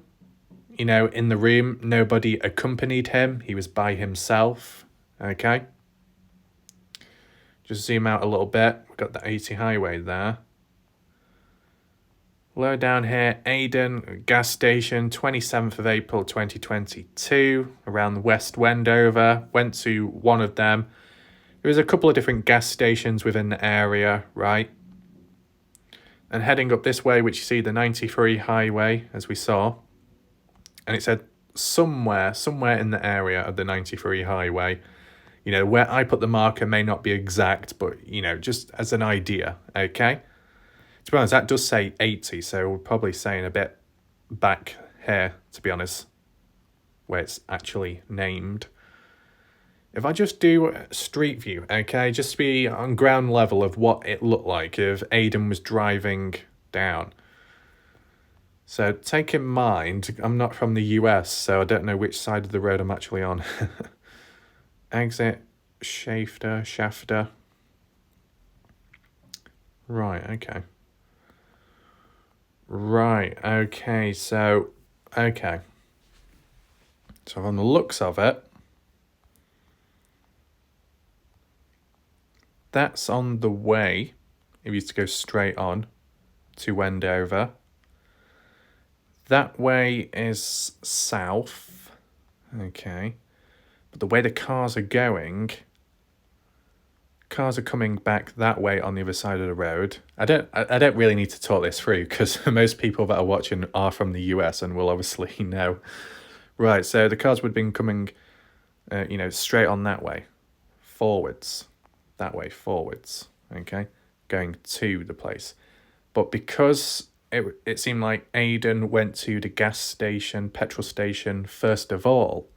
Speaker 1: in the room. Nobody accompanied him. He was by himself. Okay. Just zoom out a little bit. We've got the 80 highway there. Low down here, Aidan gas station, 27th of April 2022, around West Wendover. Went to one of them. There was a couple of different gas stations within the area, right? And heading up this way, which you see the 93 highway, as we saw. And it said somewhere in the area of the 93 highway. Where I put the marker may not be exact, but, just as an idea, okay? To be honest, that does say 80, so we're probably saying a bit back here, to be honest, where it's actually named. If I just do street view, okay, just to be on ground level of what it looked like if Aidan was driving down. So take in mind, I'm not from the US, so I don't know which side of the road I'm actually on. Exit, Shafter. Right, okay. Right, okay, so from the looks of it, that's on the way, if you used to go straight on, to Wendover. That way is south, okay, but the way the cars are going, cars are coming back that way on the other side of the road. I don't really need to talk this through because most people that are watching are from the US and will obviously know. Right, so the cars would have been coming, straight on that way, forwards, that way, forwards, okay, going to the place. But because it seemed like Aidan went to the gas station, petrol station, first of all,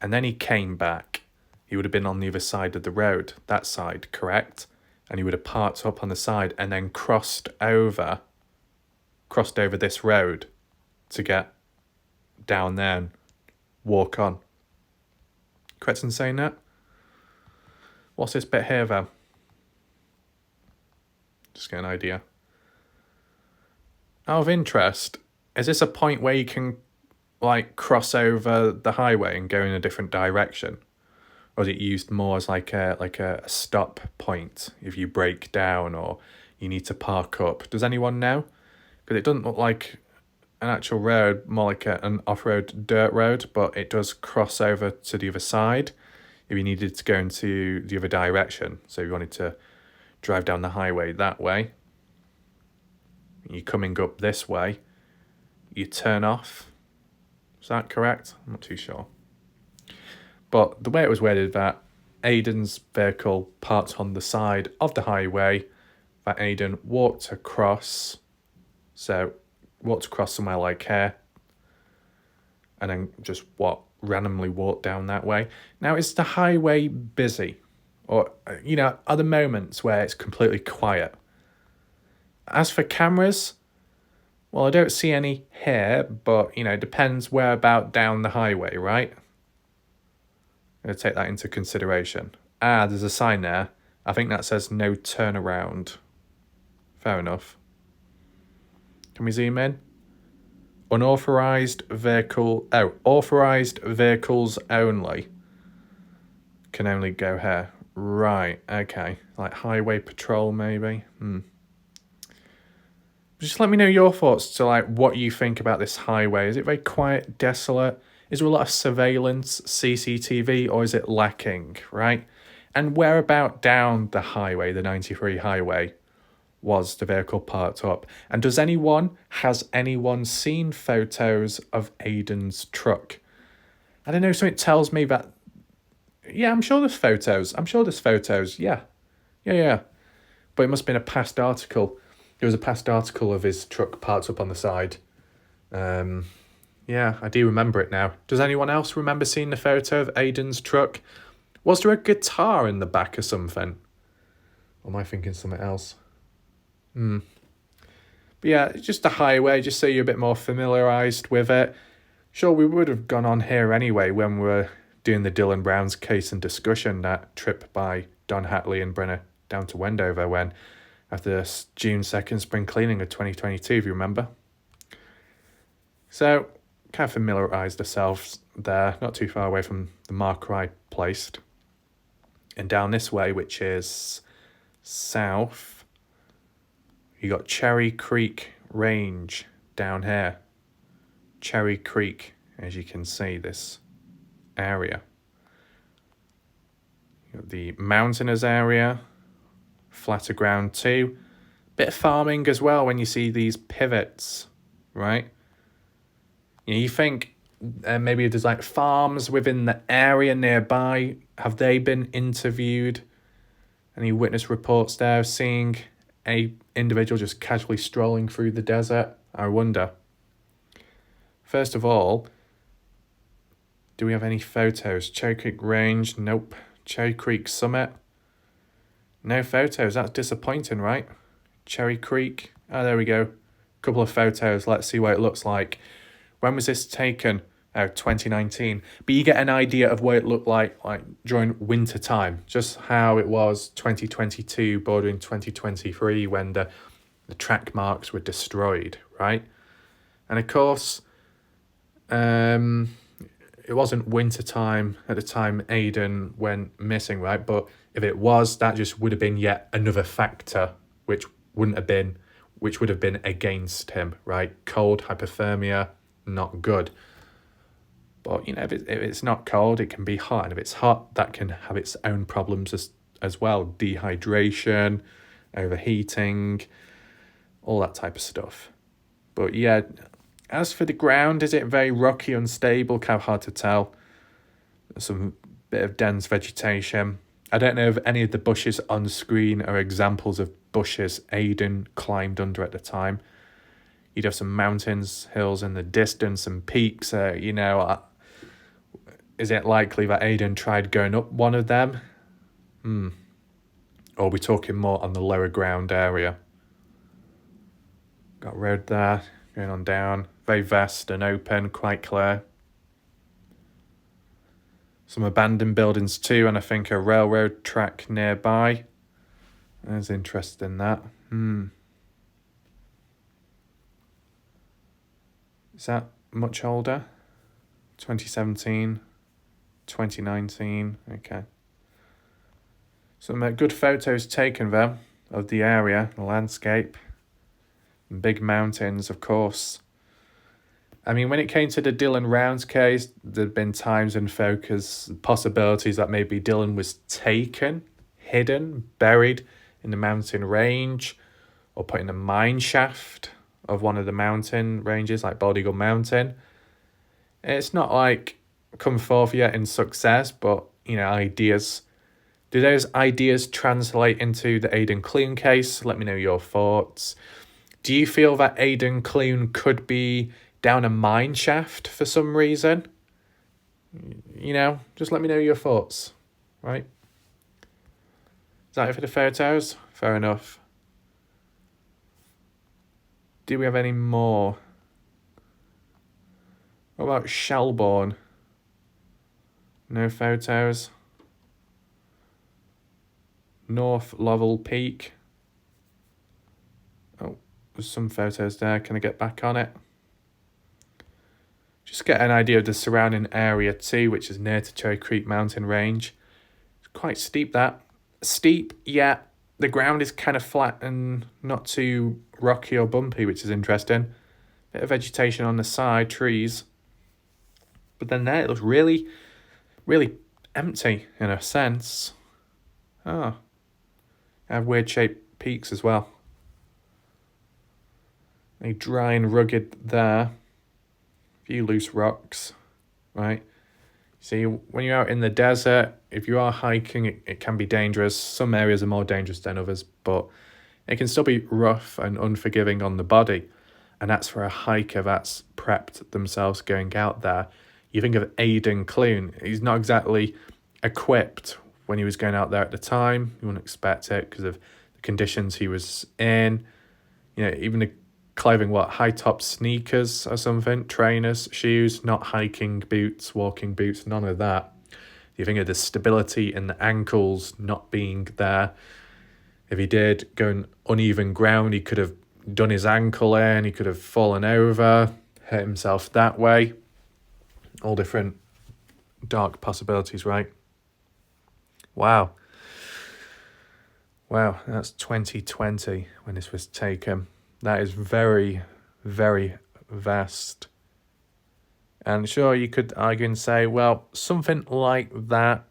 Speaker 1: and then he came back, he would have been on the other side of the road, that side, correct? And he would have parked up on the side and then crossed over this road to get down there and walk on. Correct in saying that? What's this bit here, though? Just get an idea. Out of interest, is this a point where you can cross over the highway and go in a different direction? Or is it used more as like a stop point if you break down or you need to park up? Does anyone know? Because it doesn't look like an actual road, more like an off-road dirt road, but it does cross over to the other side if you needed to go into the other direction. So if you wanted to drive down the highway that way, you're coming up this way, you turn off. Is that correct? I'm not too sure. But the way it was worded that Aidan's vehicle parked on the side of the highway, that Aidan walked across, somewhere like here, and then just randomly walked down that way. Now, is the highway busy? Or, are there moments where it's completely quiet? As for cameras, well, I don't see any here, but, it depends where about down the highway, right? I'm going to take that into consideration. There's a sign there. I think that says no turnaround. Fair enough. Can we zoom in? Authorized vehicles only. Can only go here. Right, okay. Like highway patrol, maybe. Just let me know your thoughts to what you think about this highway. Is it very quiet, desolate? Is there a lot of surveillance, CCTV, or is it lacking, right? And where about down the highway, the 93 highway, was the vehicle parked up? And has anyone seen photos of Aidan's truck? I don't know, something tells me that, yeah, I'm sure there's photos. Yeah. But it must have been a past article. There was a past article of his truck parked up on the side. Yeah, I do remember it now. Does anyone else remember seeing the photo of Aidan's truck? Was there a guitar in the back or something? Or am I thinking something else? But yeah, it's just a highway, just so you're a bit more familiarised with it. Sure, we would have gone on here anyway when we were doing the Dylan Brown's case and discussion, that trip by Don Hatley and Brenner down to Wendover after the June 2nd spring cleaning of 2022, if you remember. So, kind of familiarised ourselves there, not too far away from the marker I placed. And down this way, which is south, you got Cherry Creek Range down here. Cherry Creek, as you can see, this area. You got the mountainous area, flatter ground too. Bit of farming as well when you see these pivots, right? You think maybe there's farms within the area nearby. Have they been interviewed? Any witness reports there of seeing a individual just casually strolling through the desert? I wonder. First of all, do we have any photos? Cherry Creek Range? Nope. Cherry Creek Summit? No photos. That's disappointing, right? Cherry Creek? Oh, there we go. Couple of photos. Let's see what it looks like. When was this taken? 2019. But you get an idea of what it looked like during winter time. Just how it was 2022 bordering 2023 when the track marks were destroyed, right? And of course, it wasn't winter time at the time Aidan went missing, right? But if it was, that just would have been yet another factor which would have been against him, right? Cold, hypothermia, not good. But if it's not cold, it can be hot, and if it's hot, that can have its own problems as well. Dehydration, overheating, all that type of stuff. But yeah, as for the ground, is it very rocky, unstable? Kind of hard to tell. Some bit of dense vegetation. I don't know if any of the bushes on screen are examples of bushes Aidan climbed under at the time. You'd have some mountains, hills in the distance, and peaks. Is it likely that Aidan tried going up one of them? Or are we talking more on the lower ground area? Got road there, going on down. Very vast and open, quite clear. Some abandoned buildings too, and I think a railroad track nearby. There's interest in that. Is that much older? 2017, 2019, okay. Some good photos taken there of the area, the landscape, and big mountains, of course. I mean, when it came to the Dylan Rounds case, there'd been times in focus, possibilities that maybe Dylan was taken, hidden, buried in the mountain range, or put in a mine shaft of one of the mountain ranges, like Baldygle Mountain. It's not like come forth yet in success, but, ideas. Do those ideas translate into the Aidan Clune case? Let me know your thoughts. Do you feel that Aidan Clune could be down a mine shaft for some reason? Just let me know your thoughts, right? Is that it for the photos? Fair enough. Do we have any more? What about Shelbourne? No photos. North Lovell Peak. Oh, there's some photos there. Can I get back on it? Just get an idea of the surrounding area too, which is near to Cherry Creek Mountain Range. It's quite steep, that. Steep, yeah. The ground is kind of flat and not too rocky or bumpy, which is interesting. Bit of vegetation on the side, trees. But then there, it looks really, really empty in a sense. Oh. I have weird shaped peaks as well. A dry and rugged there. A few loose rocks, right? See, when you're out in the desert, if you are hiking, it can be dangerous. Some areas are more dangerous than others, but it can still be rough and unforgiving on the body. And that's for a hiker that's prepped themselves going out there. You think of Aidan Clune, he's not exactly equipped when he was going out there at the time. You wouldn't expect it because of the conditions he was in. Even the clothing, high-top sneakers or something, trainers, shoes, not hiking boots, walking boots, none of that. You think of the stability in the ankles not being there. If he did go on uneven ground, he could have done his ankle in, he could have fallen over, hurt himself that way. All different dark possibilities, right? Wow, that's 2020 when this was taken. That is very, very vast. And sure, you could argue and say, well, something like that,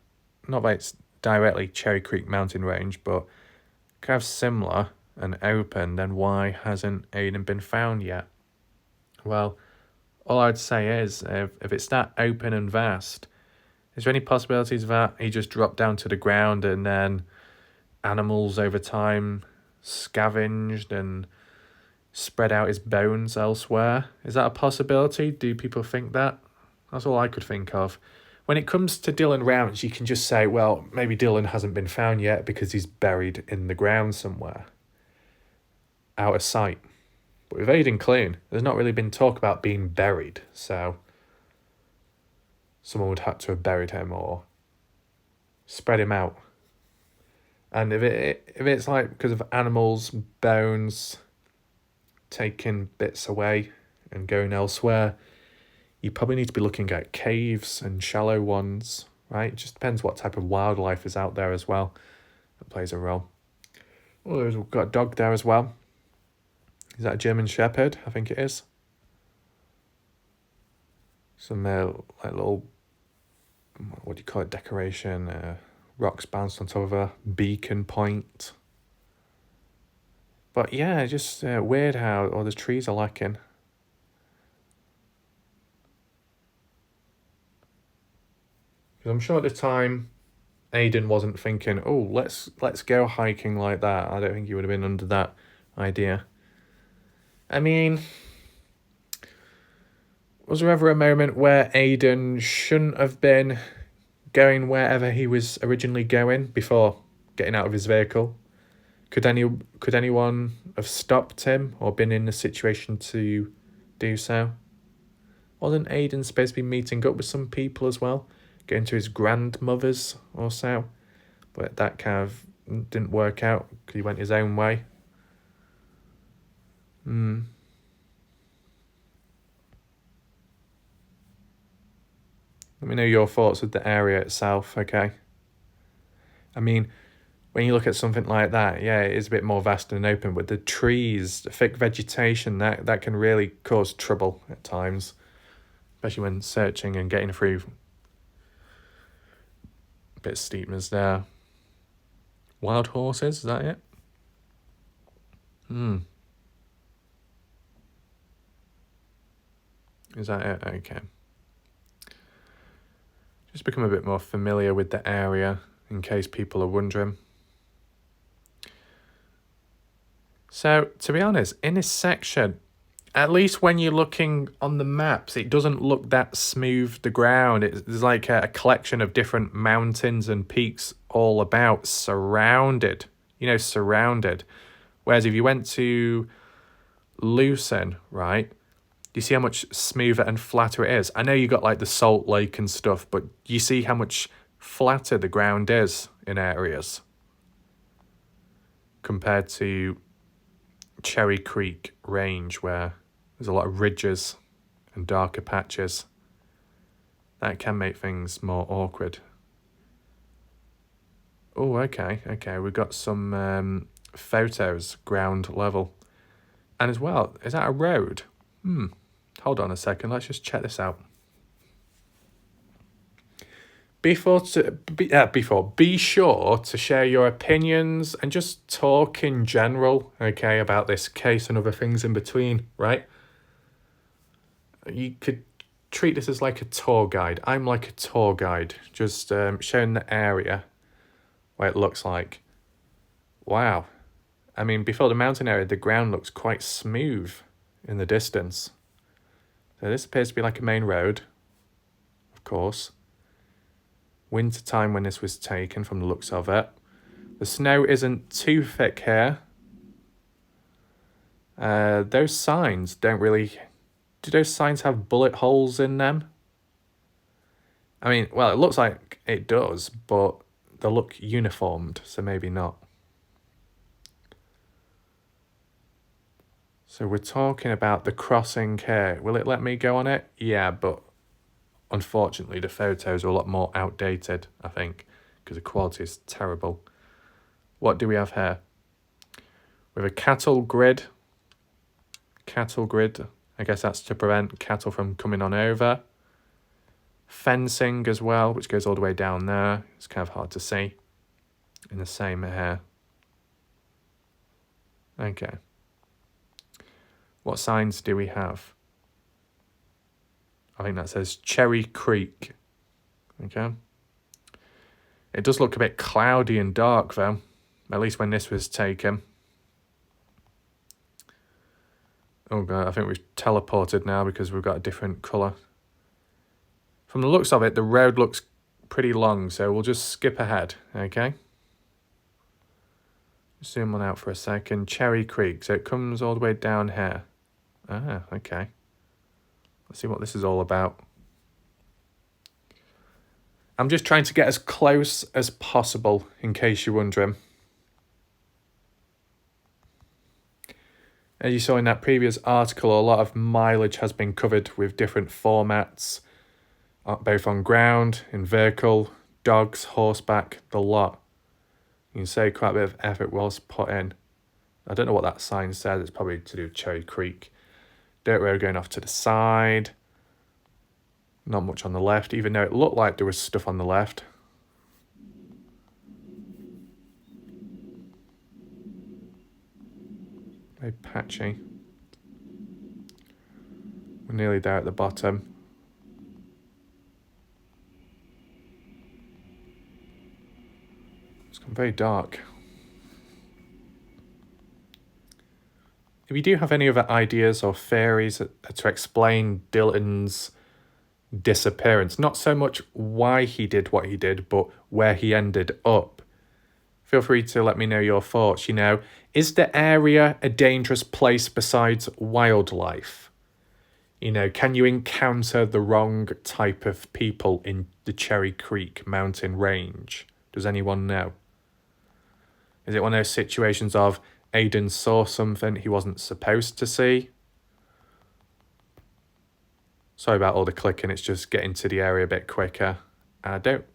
Speaker 1: not that it's directly Cherry Creek Mountain Range, but kind of similar and open, then why hasn't Aidan been found yet? Well, all I'd say is, if it's that open and vast, is there any possibilities that he just dropped down to the ground and then animals over time scavenged and spread out his bones elsewhere? Is that a possibility? Do people think that? That's all I could think of. When it comes to Dylan Rounds, you can just say, well, maybe Dylan hasn't been found yet because he's buried in the ground somewhere, out of sight. But with Aidan Clune, there's not really been talk about being buried, so someone would have to have buried him or spread him out. And if it's like because of animals, bones, taking bits away and going elsewhere, you probably need to be looking at caves and shallow ones, right? It just depends what type of wildlife is out there as well. That plays a role. Oh, we've got a dog there as well. Is that a German Shepherd? I think it is. Some like little, what do you call it, decoration, rocks bounced on top of a beacon point. But yeah, just weird how all the trees are lacking. Because I'm sure at the time, Aidan wasn't thinking, oh, let's go hiking like that. I don't think he would have been under that idea. I mean, was there ever a moment where Aidan shouldn't have been going wherever he was originally going before getting out of his vehicle? Could anyone have stopped him or been in a situation to do so? Wasn't Aidan supposed to be meeting up with some people as well? Going to his grandmother's or so? But that kind of didn't work out because he went his own way. Let me know your thoughts of the area itself, okay? I mean, when you look at something like that, yeah, it is a bit more vast and open, but the trees, the thick vegetation, that can really cause trouble at times, especially when searching and getting through a bit of steepness there. Wild horses, is that it? Is that it? Okay. Just become a bit more familiar with the area in case people are wondering. So, to be honest, in this section, at least when you're looking on the maps, it doesn't look that smooth, the ground. There's like a collection of different mountains and peaks all about, surrounded. Whereas if you went to Lucerne, right, you see how much smoother and flatter it is. I know you got like the Salt Lake and stuff, but you see how much flatter the ground is in areas compared to Cherry Creek Range, where there's a lot of ridges and darker patches. That can make things more awkward. Oh, okay. We've got some photos, ground level. And as well, is that a road? Hold on a second, let's just check this out. Be sure to share your opinions and just talk in general, okay, about this case and other things in between, right? You could treat this as like a tour guide. I'm like a tour guide, just showing the area where it looks like. Wow. I mean, before the mountain area, the ground looks quite smooth in the distance. So this appears to be like a main road, of course. Winter time when this was taken from the looks of it. The snow isn't too thick here. Those signs don't really... Do those signs have bullet holes in them? I mean, well, it looks like it does, but they look uniformed, so maybe not. So we're talking about the crossing here. Will it let me go on it? Yeah, but unfortunately the photos are a lot more outdated, I think, because the quality is terrible. What do we have here? We have a cattle grid. I guess that's to prevent cattle from coming on over. Fencing as well, which goes all the way down there. It's kind of hard to see. In the same here. Okay. What signs do we have? I think that says Cherry Creek. Okay. It does look a bit cloudy and dark though, at least when this was taken. Oh god, I think we've teleported now because we've got a different colour. From the looks of it, the road looks pretty long, so we'll just skip ahead, okay? Zoom on out for a second. Cherry Creek, so it comes all the way down here. Ah, okay. Let's see what this is all about. I'm just trying to get as close as possible, in case you're wondering. As you saw in that previous article, a lot of mileage has been covered with different formats, both on ground, in vehicle, dogs, horseback, the lot. You can say quite a bit of effort was put in. I don't know what that sign says. It's probably to do with Cherry Creek. Dirt road going off to the side. Not much on the left, even though it looked like there was stuff on the left. Very patchy. We're nearly there at the bottom. It's gone very dark. If you do have any other ideas or theories to explain Dylan's disappearance, not so much why he did what he did, but where he ended up, feel free to let me know your thoughts. You know, is the area a dangerous place besides wildlife? You know, can you encounter the wrong type of people in the Cherry Creek mountain range? Does anyone know? Is it one of those situations of Aidan saw something he wasn't supposed to see? Sorry about all the clicking, it's just getting to the area a bit quicker. I don't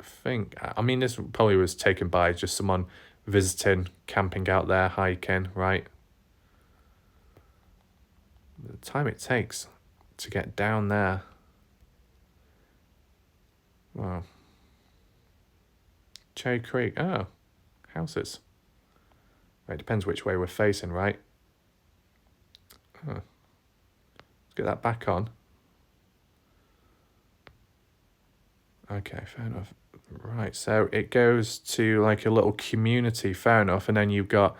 Speaker 1: think, I mean, this probably was taken by just someone visiting, camping out there, hiking, right? The time it takes to get down there. Wow. Cherry Creek, oh, houses. Right, depends which way we're facing, right? Oh. Let's get that back on. Okay, fair enough. Right, so it goes to like a little community, fair enough, and then you've got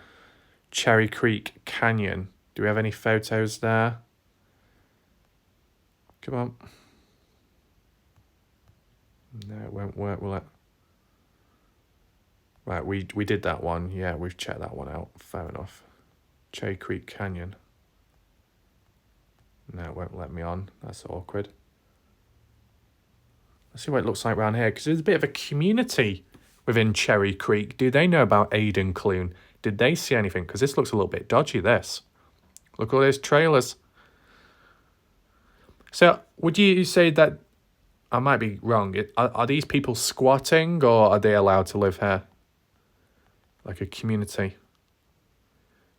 Speaker 1: Cherry Creek Canyon. Do we have any photos there? Come on. No, it won't work, will it? Right, we did that one. Yeah, we've checked that one out. Fair enough. Cherry Creek Canyon. No, it won't let me on. That's awkward. Let's see what it looks like around here, because there's a bit of a community within Cherry Creek. Do they know about Aidan Clune? Did they see anything? Because this looks a little bit dodgy, this. Look at all those trailers. So, would you say that, I might be wrong, are these people squatting, or are they allowed to live here? Like a community.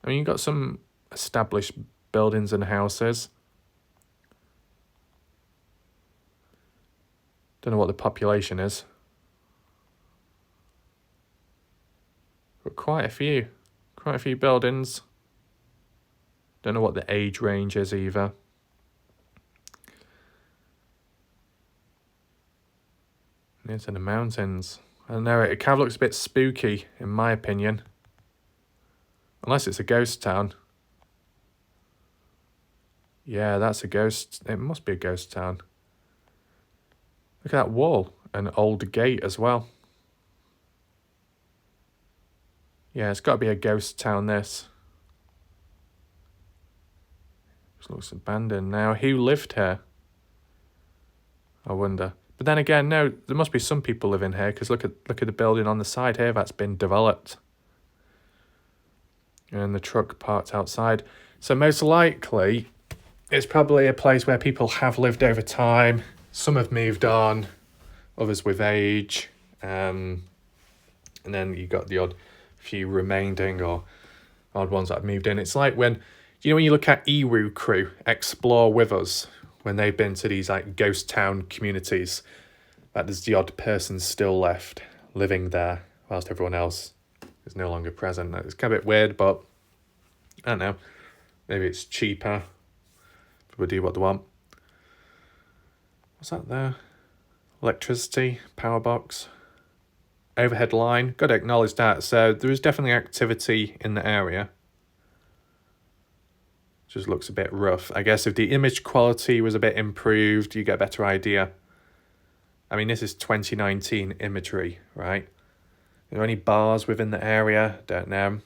Speaker 1: I mean, you've got some established buildings and houses. Don't know what the population is. But quite a few buildings. Don't know what the age range is either. It's in the mountains. I don't know, it kind of looks a bit spooky, in my opinion. Unless it's a ghost town. Yeah, that's a ghost. It must be a ghost town. Look at that wall. An old gate as well. Yeah, it's got to be a ghost town, this. This looks abandoned now. Who lived here? I wonder. But then again, no, there must be some people living here, because look at the building on the side here that's been developed. And the truck parked outside. So most likely, it's probably a place where people have lived over time. Some have moved on, others with age. And then you got the odd few remaining or odd ones that have moved in. It's like when you look at Ewu Crew, Explore With Us, when they've been to these like ghost town communities, that there's the odd person still left living there whilst everyone else is no longer present. It's kind of a bit weird, but I don't know. Maybe it's cheaper. People do what they want. What's that there? Electricity, power box, overhead line. Got to acknowledge that. So there is definitely activity in the area. Just looks a bit rough. I guess if the image quality was a bit improved, you get a better idea. I mean, this is 2019 imagery, right? Are there any bars within the area? Don't know.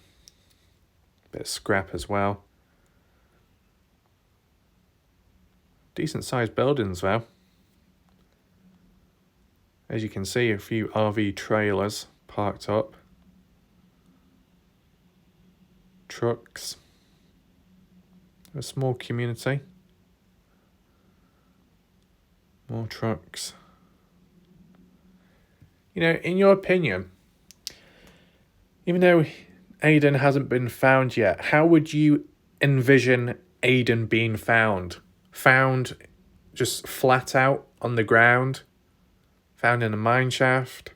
Speaker 1: Bit of scrap as well. Decent sized buildings though. As you can see, a few RV trailers parked up. Trucks. A small community. More trucks. You know, in your opinion, even though Aidan hasn't been found yet, how would you envision Aidan being found? Found just flat out on the ground? Found in a mine shaft?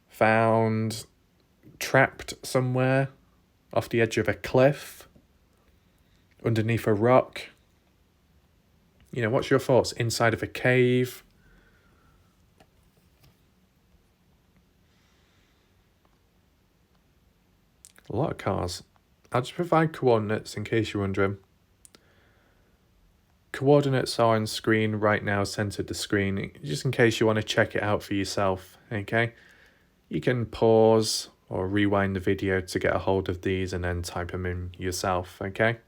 Speaker 1: Found trapped somewhere off the edge of a cliff, underneath a rock. You know, what's your thoughts? Inside of a cave? A lot of cars. I'll just provide coordinates in case you're wondering. Coordinates are on screen right now, centered the screen, just in case you want to check it out for yourself, okay? You can pause or rewind the video to get a hold of these and then type them in yourself, okay?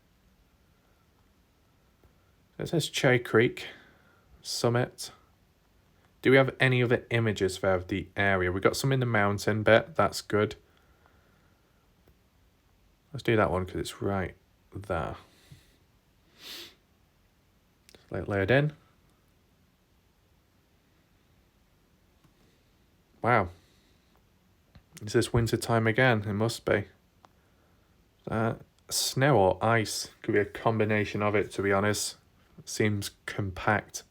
Speaker 1: It says Cherry Creek, Summit. Do we have any other images there of the area? We've got some in the mountain bit, that's good. Let's do that one because it's right there. Let it layered in. Wow. Is this winter time again? It must be. Snow or ice. Could be a combination of it, to be honest. It seems compact.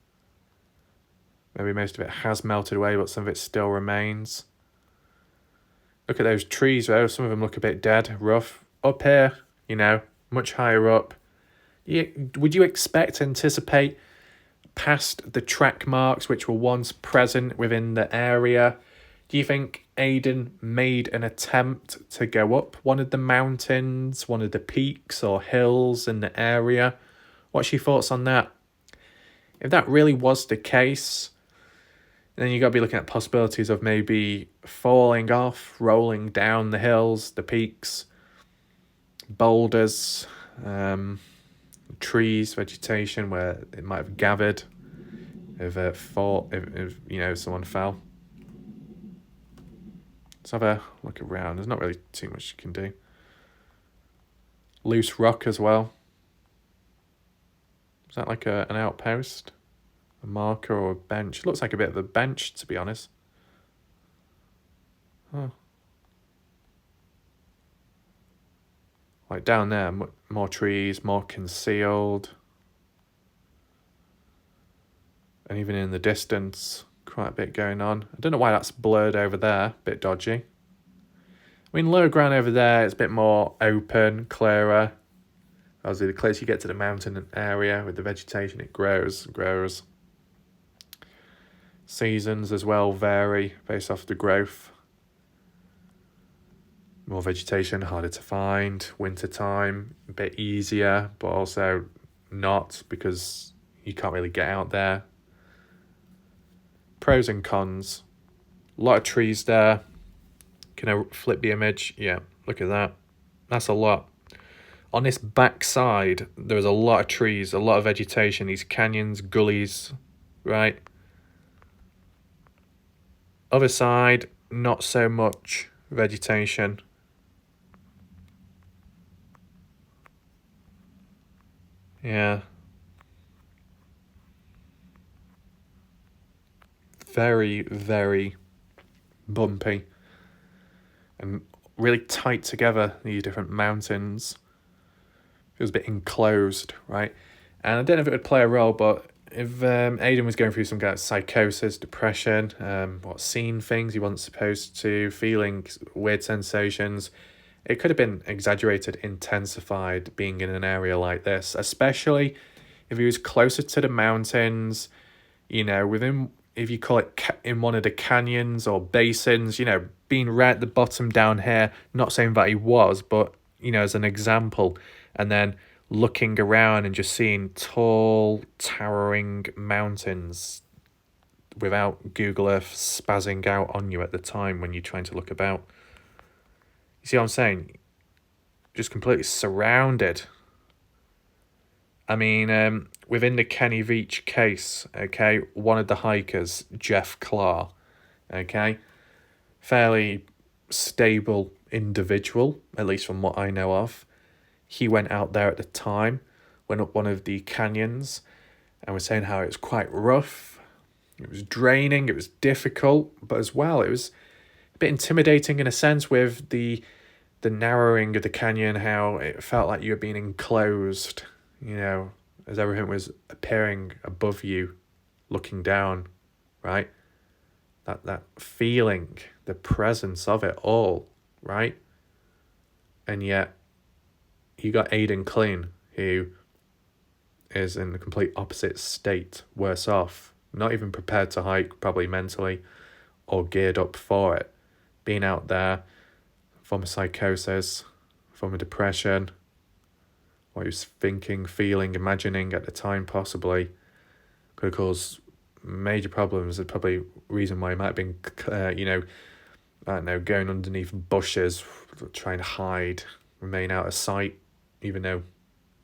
Speaker 1: Maybe most of it has melted away, but some of it still remains. Look at those trees, though. Some of them look a bit dead, rough. Up here, you know, much higher up. Would you anticipate past the track marks which were once present within the area? Do you think Aidan made an attempt to go up one of the mountains, one of the peaks or hills in the area? What's your thoughts on that? If that really was the case, then you got to be looking at possibilities of maybe falling off, rolling down the hills, the peaks, boulders, trees, vegetation where it might have gathered if you know, someone fell. Let's have a look around. There's not really too much you can do. Loose rock as well. Is that like an outpost? A marker or a bench? It looks like a bit of a bench, to be honest. Huh. Like down there, more trees, more concealed. And even in the distance, quite a bit going on. I don't know why that's blurred over there, a bit dodgy. I mean, lower ground over there, it's a bit more open, clearer. Obviously, the closer you get to the mountain area with the vegetation, it grows and grows. Seasons as well vary based off the growth. More vegetation, harder to find. Winter time, a bit easier, but also not because you can't really get out there. Pros and cons. A lot of trees there. Can I flip the image? Yeah, look at that. That's a lot. On this back side, there's a lot of trees, a lot of vegetation, these canyons, gullies, right? Other side, not so much vegetation. Yeah. Very, very bumpy. And really tight together, these different mountains. Feels a bit enclosed, right? And I don't know if it would play a role, but if Aidan was going through some kind of psychosis, depression, seeing things he wasn't supposed to, feeling weird sensations, it could have been exaggerated, intensified being in an area like this, especially if he was closer to the mountains, you know, within, if you call it in one of the canyons or basins, you know, being right at the bottom down here, not saying that he was, but, you know, as an example, and then looking around and just seeing tall, towering mountains without Google Earth spazzing out on you at the time when you're trying to look about. You see what I'm saying? Just completely surrounded. I mean, within the Kenny Veach case, okay, one of the hikers, Jeff Clark, okay, fairly stable individual, at least from what I know of. He went out there at the time, went up one of the canyons, and was saying how it was quite rough, it was draining, it was difficult, but as well, it was a bit intimidating in a sense with the narrowing of the canyon, how it felt like you were being enclosed, you know, as everything was appearing above you, looking down, right? That feeling, the presence of it all, right? And yet, you got Aidan Clune, who is in the complete opposite state, worse off, not even prepared to hike, probably mentally, or geared up for it. Being out there, from a psychosis, from a depression, what he was thinking, feeling, imagining at the time possibly, could cause major problems. There's probably reason why he might have been, I don't know, going underneath bushes, trying to hide, remain out of sight, even though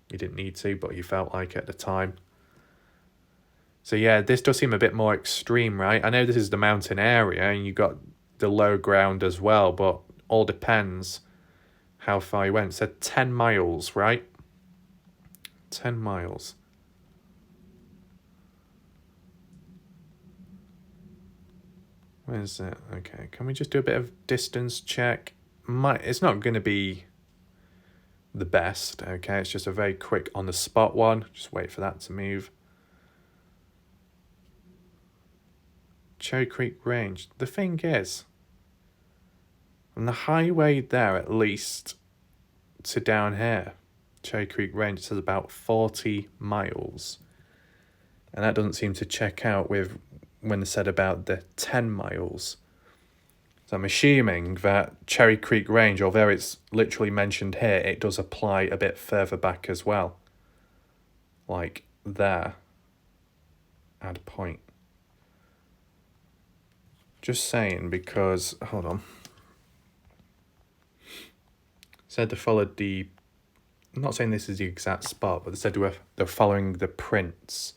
Speaker 1: he didn't need to, but he felt like it at the time. So yeah, this does seem a bit more extreme, right? I know this is the mountain area and you got the low ground as well, but all depends how far he went. It said 10 miles, right? 10 miles. Where is it? Okay, can we just do a bit of distance check? It's not going to be the best, okay? It's just a very quick on the spot one. Just wait for that to move. Cherry Creek Range. The thing is, on the highway there, at least, to down here, Cherry Creek Range, it says about 40 miles. And that doesn't seem to check out with when they said about the 10 miles. So I'm assuming that Cherry Creek Range, although it's literally mentioned here, it does apply a bit further back as well. Like there. Add point. Just saying, because, hold on. Said they followed the, I'm not saying this is the exact spot, but they said they're following the prints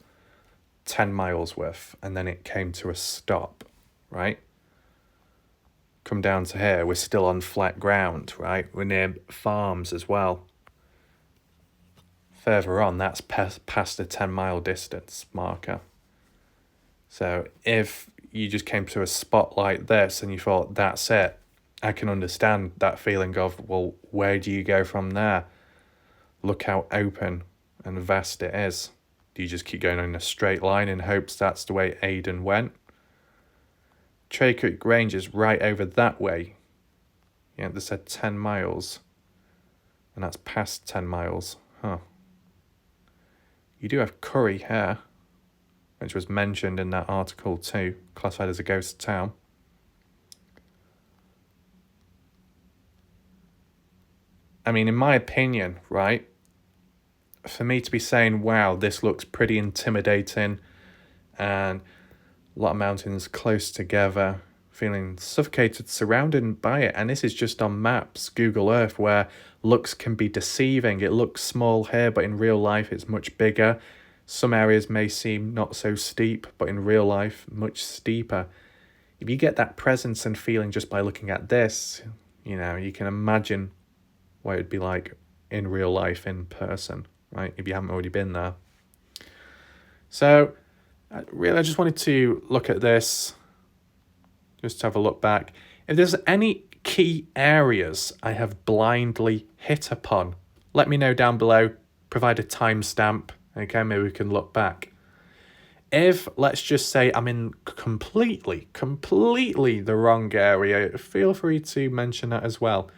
Speaker 1: 10 miles worth, and then it came to a stop, right? Come down to here, we're still on flat ground, right? We're near farms as well. Further on, that's past the 10-mile distance marker. So if you just came to a spot like this and you thought, that's it, I can understand that feeling of, well, where do you go from there? Look how open and vast it is. Do you just keep going in a straight line in hopes that's the way Aidan went? Cherry Creek Range is right over that way. Yeah, they said 10 miles. And that's past 10 miles. Huh. You do have Curry here, which was mentioned in that article too, classified as a ghost town. I mean, in my opinion, right, for me to be saying, wow, this looks pretty intimidating and a lot of mountains close together, feeling suffocated, surrounded by it. And this is just on maps, Google Earth, where looks can be deceiving. It looks small here, but in real life it's much bigger. Some areas may seem not so steep, but in real life, much steeper. If you get that presence and feeling just by looking at this, you know, you can imagine what it'd be like in real life, in person, right? If you haven't already been there. So, really, I just wanted to look at this, just to have a look back. If there's any key areas I have blindly hit upon, let me know down below, provide a timestamp, okay, maybe we can look back. If, let's just say, I'm in completely the wrong area, feel free to mention that as well.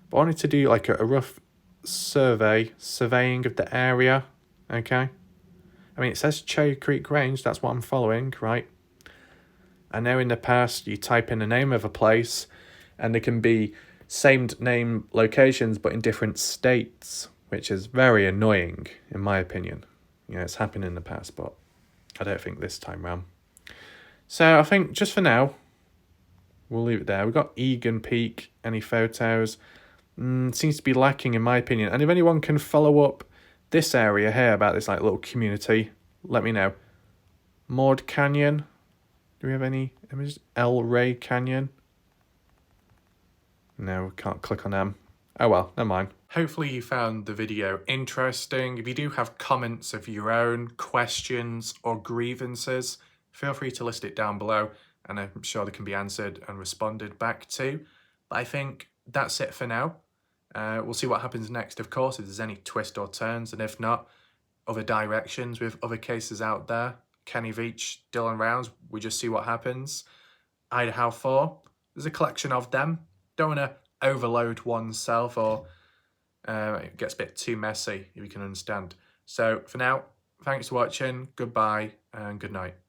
Speaker 1: But I wanted to do like a rough surveying of the area, okay? I mean, it says Cherry Creek Range, that's what I'm following, right? I know in the past you type in the name of a place and there can be same name locations but in different states, which is very annoying in my opinion. You know, it's happened in the past, but I don't think this time round. So I think just for now, we'll leave it there. We've got Egan Peak, any photos? Seems to be lacking in my opinion. And if anyone can follow up this area here about this like little community, let me know. Maud Canyon. Do we have any images? El Rey Canyon. No, we can't click on them. Oh well, never mind. Hopefully you found the video interesting. If you do have comments of your own, questions or grievances, feel free to list it down below and I'm sure they can be answered and responded back to. But I think that's it for now. We'll see what happens next, of course, if there's any twist or turns, and if not, other directions with other cases out there. Kenny Veach, Dylan Rounds, we just see what happens. Idaho 4, there's a collection of them. Don't want to overload oneself or It gets a bit too messy, if you can understand. So for now, thanks for watching, goodbye, and good night.